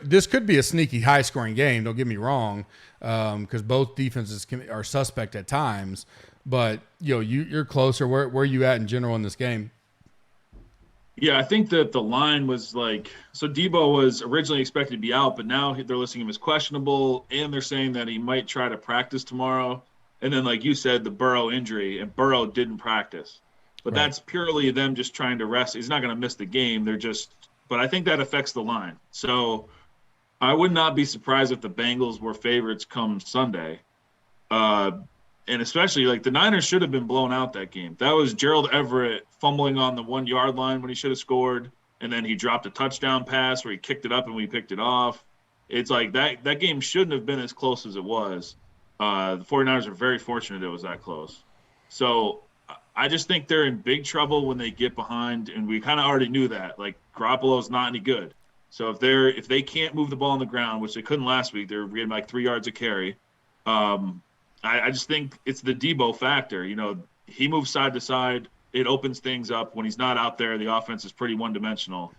This could be a sneaky high-scoring game, don't get me wrong, because both defenses are suspect at times. But, you're closer. Where are you at in general in this game? Yeah, I think that the line was so Debo was originally expected to be out, but now they're listing him as questionable, and they're saying that he might try to practice tomorrow. And then, like you said, the Burrow injury, and Burrow didn't practice. But that's purely them just trying to rest. He's not going to miss the game. But I think that affects the line. So I would not be surprised if the Bengals were favorites come Sunday. And especially, the Niners should have been blown out that game. That was Gerald Everett fumbling on the 1-yard line when he should have scored, and then he dropped a touchdown pass where he kicked it up and we picked it off. It's like that game shouldn't have been as close as it was. The 49ers are very fortunate it was that close. So I just think they're in big trouble when they get behind, and we kind of already knew that. Garoppolo's not any good. So if they can't move the ball on the ground, which they couldn't last week, they were getting 3 yards a carry. I just think it's the Debo factor. He moves side to side. It opens things up. When he's not out there, the offense is pretty one-dimensional.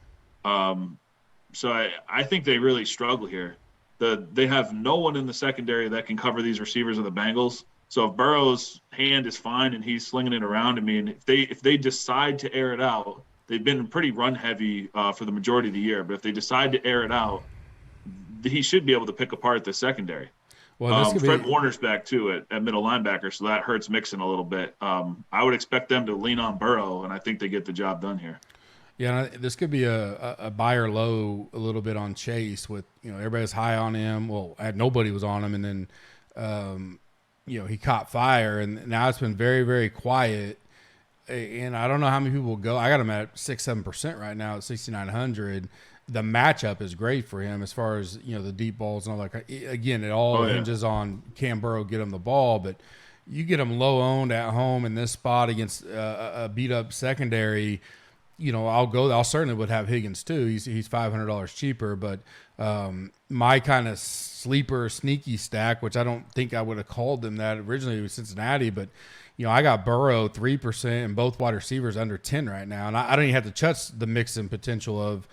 So I think they really struggle here. They have no one in the secondary that can cover these receivers of the Bengals. So if Burrow's hand is fine and he's slinging it around, if they decide to air it out, they've been pretty run-heavy for the majority of the year. But if they decide to air it out, he should be able to pick apart the secondary. Well, Fred Warner's back, too, at middle linebacker, so that hurts Mixon a little bit. I would expect them to lean on Burrow, and I think they get the job done here. Yeah, this could be a buyer low a little bit on Chase with, everybody's high on him. Well, nobody was on him, and then, he caught fire, and now it's been very, very quiet. And I don't know how many people will go. I got him at 6-7% right now at 6,900. The matchup is great for him as far as, the deep balls and all that. Again, it all hinges on can Burrow get him the ball, but you get him low owned at home in this spot against a beat up secondary. I'll certainly would have Higgins too. He's $500 cheaper, but my kind of sleeper sneaky stack, which I don't think I would have called them that originally with Cincinnati, but I got Burrow 3% and both wide receivers under 10 right now. And I don't even have to touch the Mixon potential of,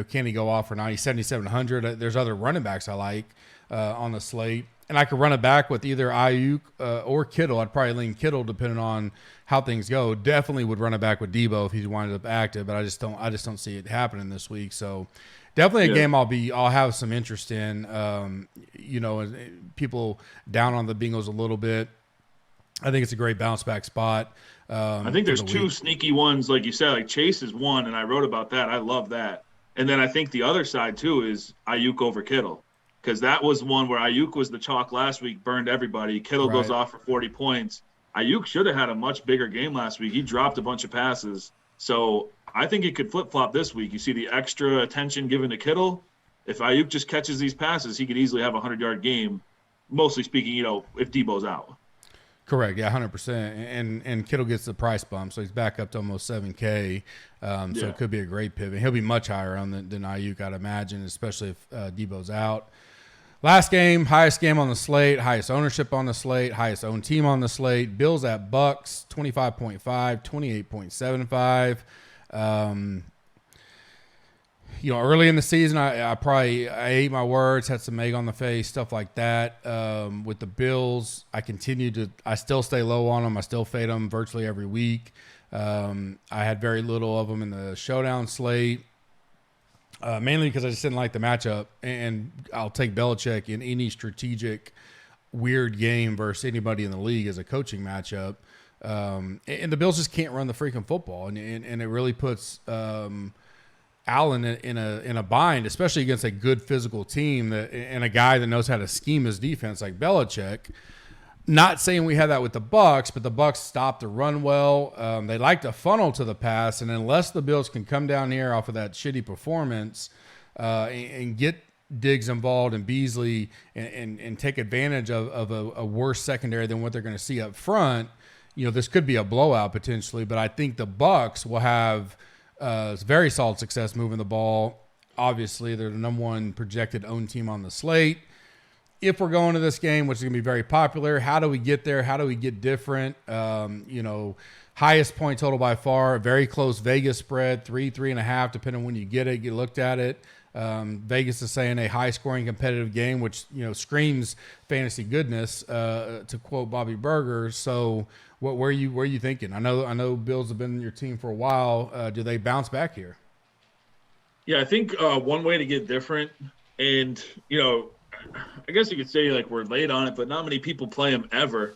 can he go off or not? He's 7,700. There's other running backs I like on the slate. and I could run it back with either Ayuk or Kittle. I'd probably lean Kittle depending on how things go. Definitely would run it back with Debo if he winds up active, but I just don't see it happening this week. So definitely a game I'll have some interest in. People down on the Bengals a little bit. I think it's a great bounce back spot. I think there's two sneaky ones, like you said, like Chase is one, and I wrote about that. I love that. And then I think the other side too is Ayuk over Kittle, because that was one where Ayuk was the chalk last week, burned everybody. Kittle goes off for 40 points. Ayuk should have had a much bigger game last week. He dropped a bunch of passes. So I think it could flip-flop this week. You see the extra attention given to Kittle. If Ayuk just catches these passes, he could easily have a 100-yard game, mostly speaking, if Debo's out. Correct. Yeah, 100%. And Kittle gets the price bump, so he's back up to almost $7K. So it could be a great pivot. He'll be much higher on than Ayuk, I'd imagine, especially if Debo's out. Last game, highest game on the slate, highest ownership on the slate, highest owned team on the slate. Bills at Bucks, 25.5, 28.75. Early in the season, I ate my words, had some egg on the face, stuff like that. With the Bills, I still stay low on them. I still fade them virtually every week. I had very little of them in the showdown slate, mainly because I just didn't like the matchup. And I'll take Belichick in any strategic weird game versus anybody in the league as a coaching matchup. And the Bills just can't run the freaking football, and it really puts Allen in a bind, especially against a good physical team and a guy that knows how to scheme his defense like Belichick. Not saying we had that with the Bucks, but the Bucks stopped the run well. They like to funnel to the pass, and unless the Bills can come down here off of that shitty performance and get Diggs involved and Beasley and take advantage of a worse secondary than what they're going to see up front, this could be a blowout potentially. But I think the Bucks will have very solid success moving the ball. Obviously, they're the number one projected owned team on the slate. If we're going to this game, which is going to be very popular, how do we get there? How do we get different? Highest point total by far, very close Vegas spread, 3.5, depending on when you get it, you looked at it. Vegas is saying a high-scoring competitive game, which screams fantasy goodness, to quote Bobby Burger. So, where are you thinking? I know Bills have been your team for a while. Do they bounce back here? Yeah, I think one way to get different, and I guess you could say like we're late on it, but not many people play him ever.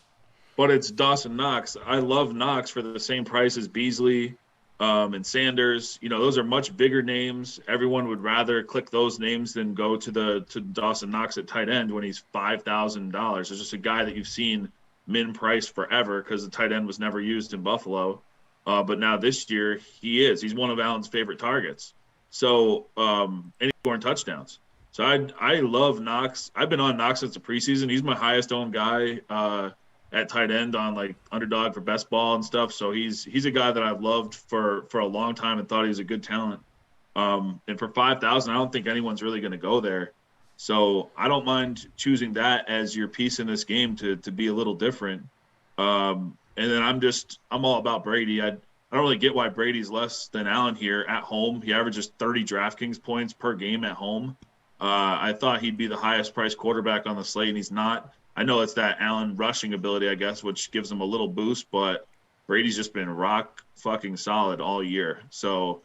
But it's Dawson Knox. I love Knox for the same price as Beasley and Sanders. Those are much bigger names. Everyone would rather click those names than go to Dawson Knox at tight end when he's $5,000. It's just a guy that you've seen min price forever because the tight end was never used in Buffalo. But now this year he is. He's one of Allen's favorite targets. So and he's scoring touchdowns. So I love Knox. I've been on Knox since the preseason. He's my highest owned guy at tight end on like Underdog for best ball and stuff. So he's a guy that I've loved for a long time and thought he was a good talent. And for 5,000, I don't think anyone's really going to go there. So I don't mind choosing that as your piece in this game to be a little different. And then I'm all about Brady. I don't really get why Brady's less than Allen here at home. He averages 30 DraftKings points per game at home. I thought he'd be the highest priced quarterback on the slate, and he's not. I know it's that Allen rushing ability, I guess, which gives him a little boost, but Brady's just been rock fucking solid all year. So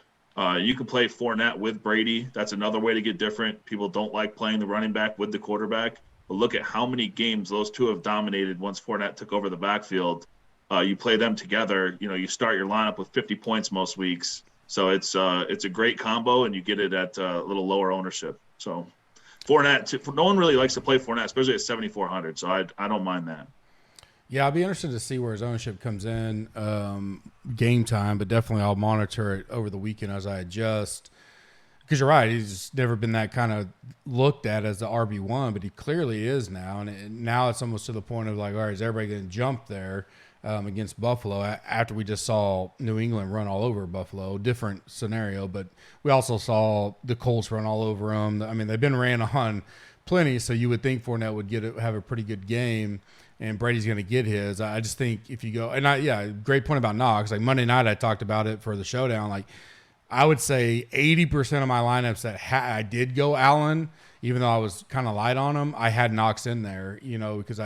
you can play Fournette with Brady. That's another way to get different. People don't like playing the running back with the quarterback, but look at how many games those two have dominated once Fournette took over the backfield. You play them together, you start your lineup with 50 points most weeks. So it's a great combo, and you get it at a little lower ownership. So Fournette, no one really likes to play Fournette, especially at 7,400. So I don't mind that. Yeah, I'll be interested to see where his ownership comes in game time, but definitely I'll monitor it over the weekend as I adjust. Because you're right, he's never been that kind of looked at as the RB1, but he clearly is now. And now it's almost to the point of like, all right, is everybody going to jump there against Buffalo after we just saw New England run all over Buffalo? Different scenario, but we also saw the Colts run all over them. I mean, they've been ran on plenty, so you would think Fournette would have a pretty good game, and Brady's going to get his. I just think if you go – and great point about Knox. Like Monday night I talked about it for the showdown. Like I would say 80% of my lineups that I did go Allen, even though I was kind of light on him, I had Knox in there, because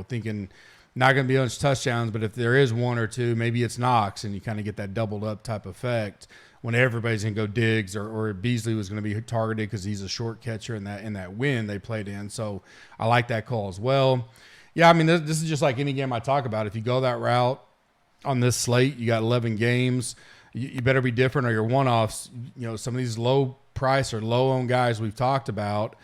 thinking not going to be much touchdowns, but if there is one or two, maybe it's Knox, and you kind of get that doubled up type effect when everybody's going to go Diggs or Beasley was going to be targeted because he's a short catcher in that win they played in. So I like that call as well. Yeah, I mean, this is just like any game I talk about. If you go that route on this slate, you got 11 games. You better be different or your one-offs. Some of these low price or low-owned guys we've talked about,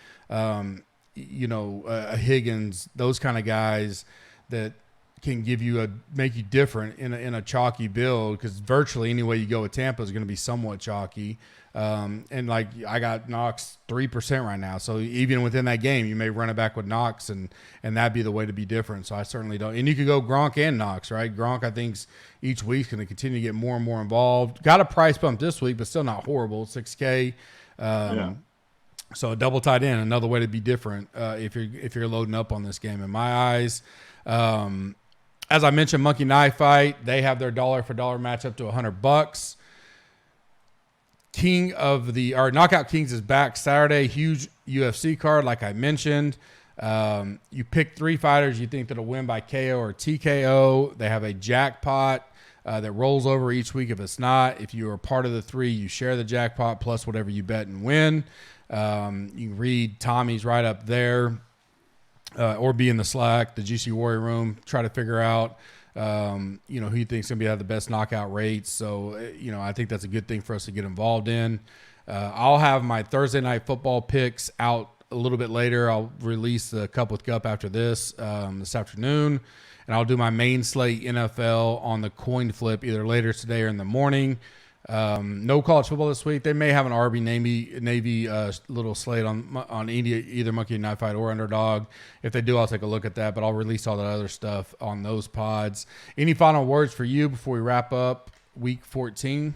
Higgins, those kind of guys that can make you different in a chalky build, because virtually any way you go with Tampa is going to be somewhat chalky. And like I got Knox 3% right now, so even within that game, you may run it back with Knox, and that'd be the way to be different. So I certainly don't. And you could go Gronk and Knox, right? Gronk, I think each week's going to continue to get more and more involved. Got a price bump this week, but still not horrible, $6K. So a double tight end, another way to be different if you're loading up on this game in my eyes. As I mentioned, Monkey Knife Fight, they have their dollar for dollar match up to $100. Knockout Kings is back Saturday. Huge UFC card, like I mentioned. You pick 3 fighters you think that'll win by KO or TKO. They have a jackpot that rolls over each week. If it's not, if you are part of the 3, you share the jackpot plus whatever you bet and win. You can read Tommy's right up there. Or be in the Slack, the GC Warrior Room, try to figure out, who you think's going to have the best knockout rates. So, I think that's a good thing for us to get involved in. I'll have my Thursday night football picks out a little bit later. I'll release the Cup with Gup after this afternoon, and I'll do my main slate NFL on the coin flip either later today or in the morning. No college football this week. They may have an Arby Navy little slate on either Monkey Knife Fight or Underdog. If they do, I'll take a look at that, but I'll release all that other stuff on those pods. Any final words for you before we wrap up week 14?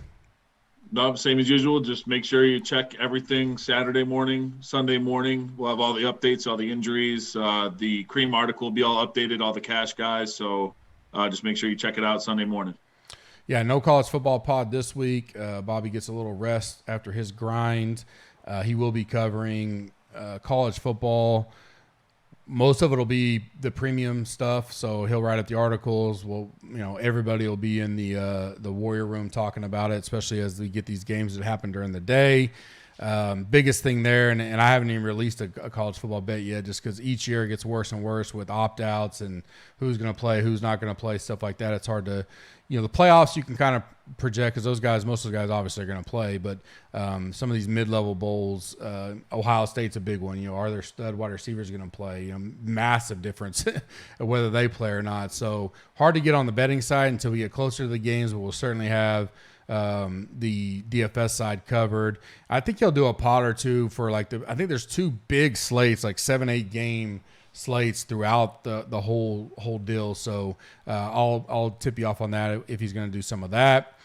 No, same as usual. Just make sure you check everything Saturday morning, Sunday morning. We'll have all the updates, all the injuries. The Cream article will be all updated, all the cash guys. So just make sure you check it out Sunday morning. Yeah, no college football pod this week. Bobby gets a little rest after his grind. He will be covering college football. Most of it will be the premium stuff, so he'll write up the articles. Everybody will be in the Warrior Room talking about it, especially as we get these games that happen during the day. Biggest thing there, and I haven't even released a college football bet yet, just because each year it gets worse and worse with opt-outs and who's going to play, who's not going to play, stuff like that. It's hard to, the playoffs you can kind of project because most of those guys obviously are going to play, but some of these mid-level bowls, Ohio State's a big one. Are their stud wide receivers going to play? Massive difference whether they play or not. So hard to get on the betting side until we get closer to the games, but we'll certainly have the DFS side covered. I think he'll do a pod or two for I think there's 2 big slates, like 7-8 game slates throughout the whole deal. So I'll tip you off on that if he's going to do some of that.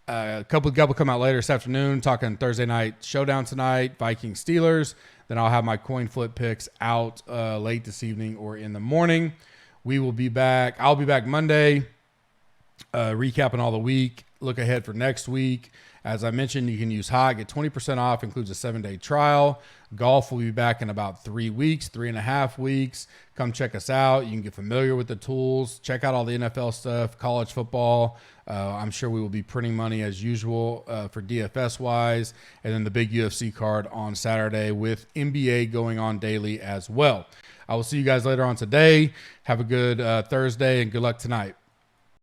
A couple come out later this afternoon, talking Thursday night showdown tonight, Vikings Steelers. Then I'll have my coin flip picks out late this evening or in the morning. We will be back. I'll be back Monday, recapping all the week. Look ahead for next week. As I mentioned, you can use HOT, get 20% off, includes a 7-day trial. Golf will be back in about 3.5 weeks. Come check us out. You can get familiar with the tools. Check out all the NFL stuff, college football. I'm sure we will be printing money as usual for DFS-wise. And then the big UFC card on Saturday with NBA going on daily as well. I will see you guys later on today. Have a good Thursday and good luck tonight.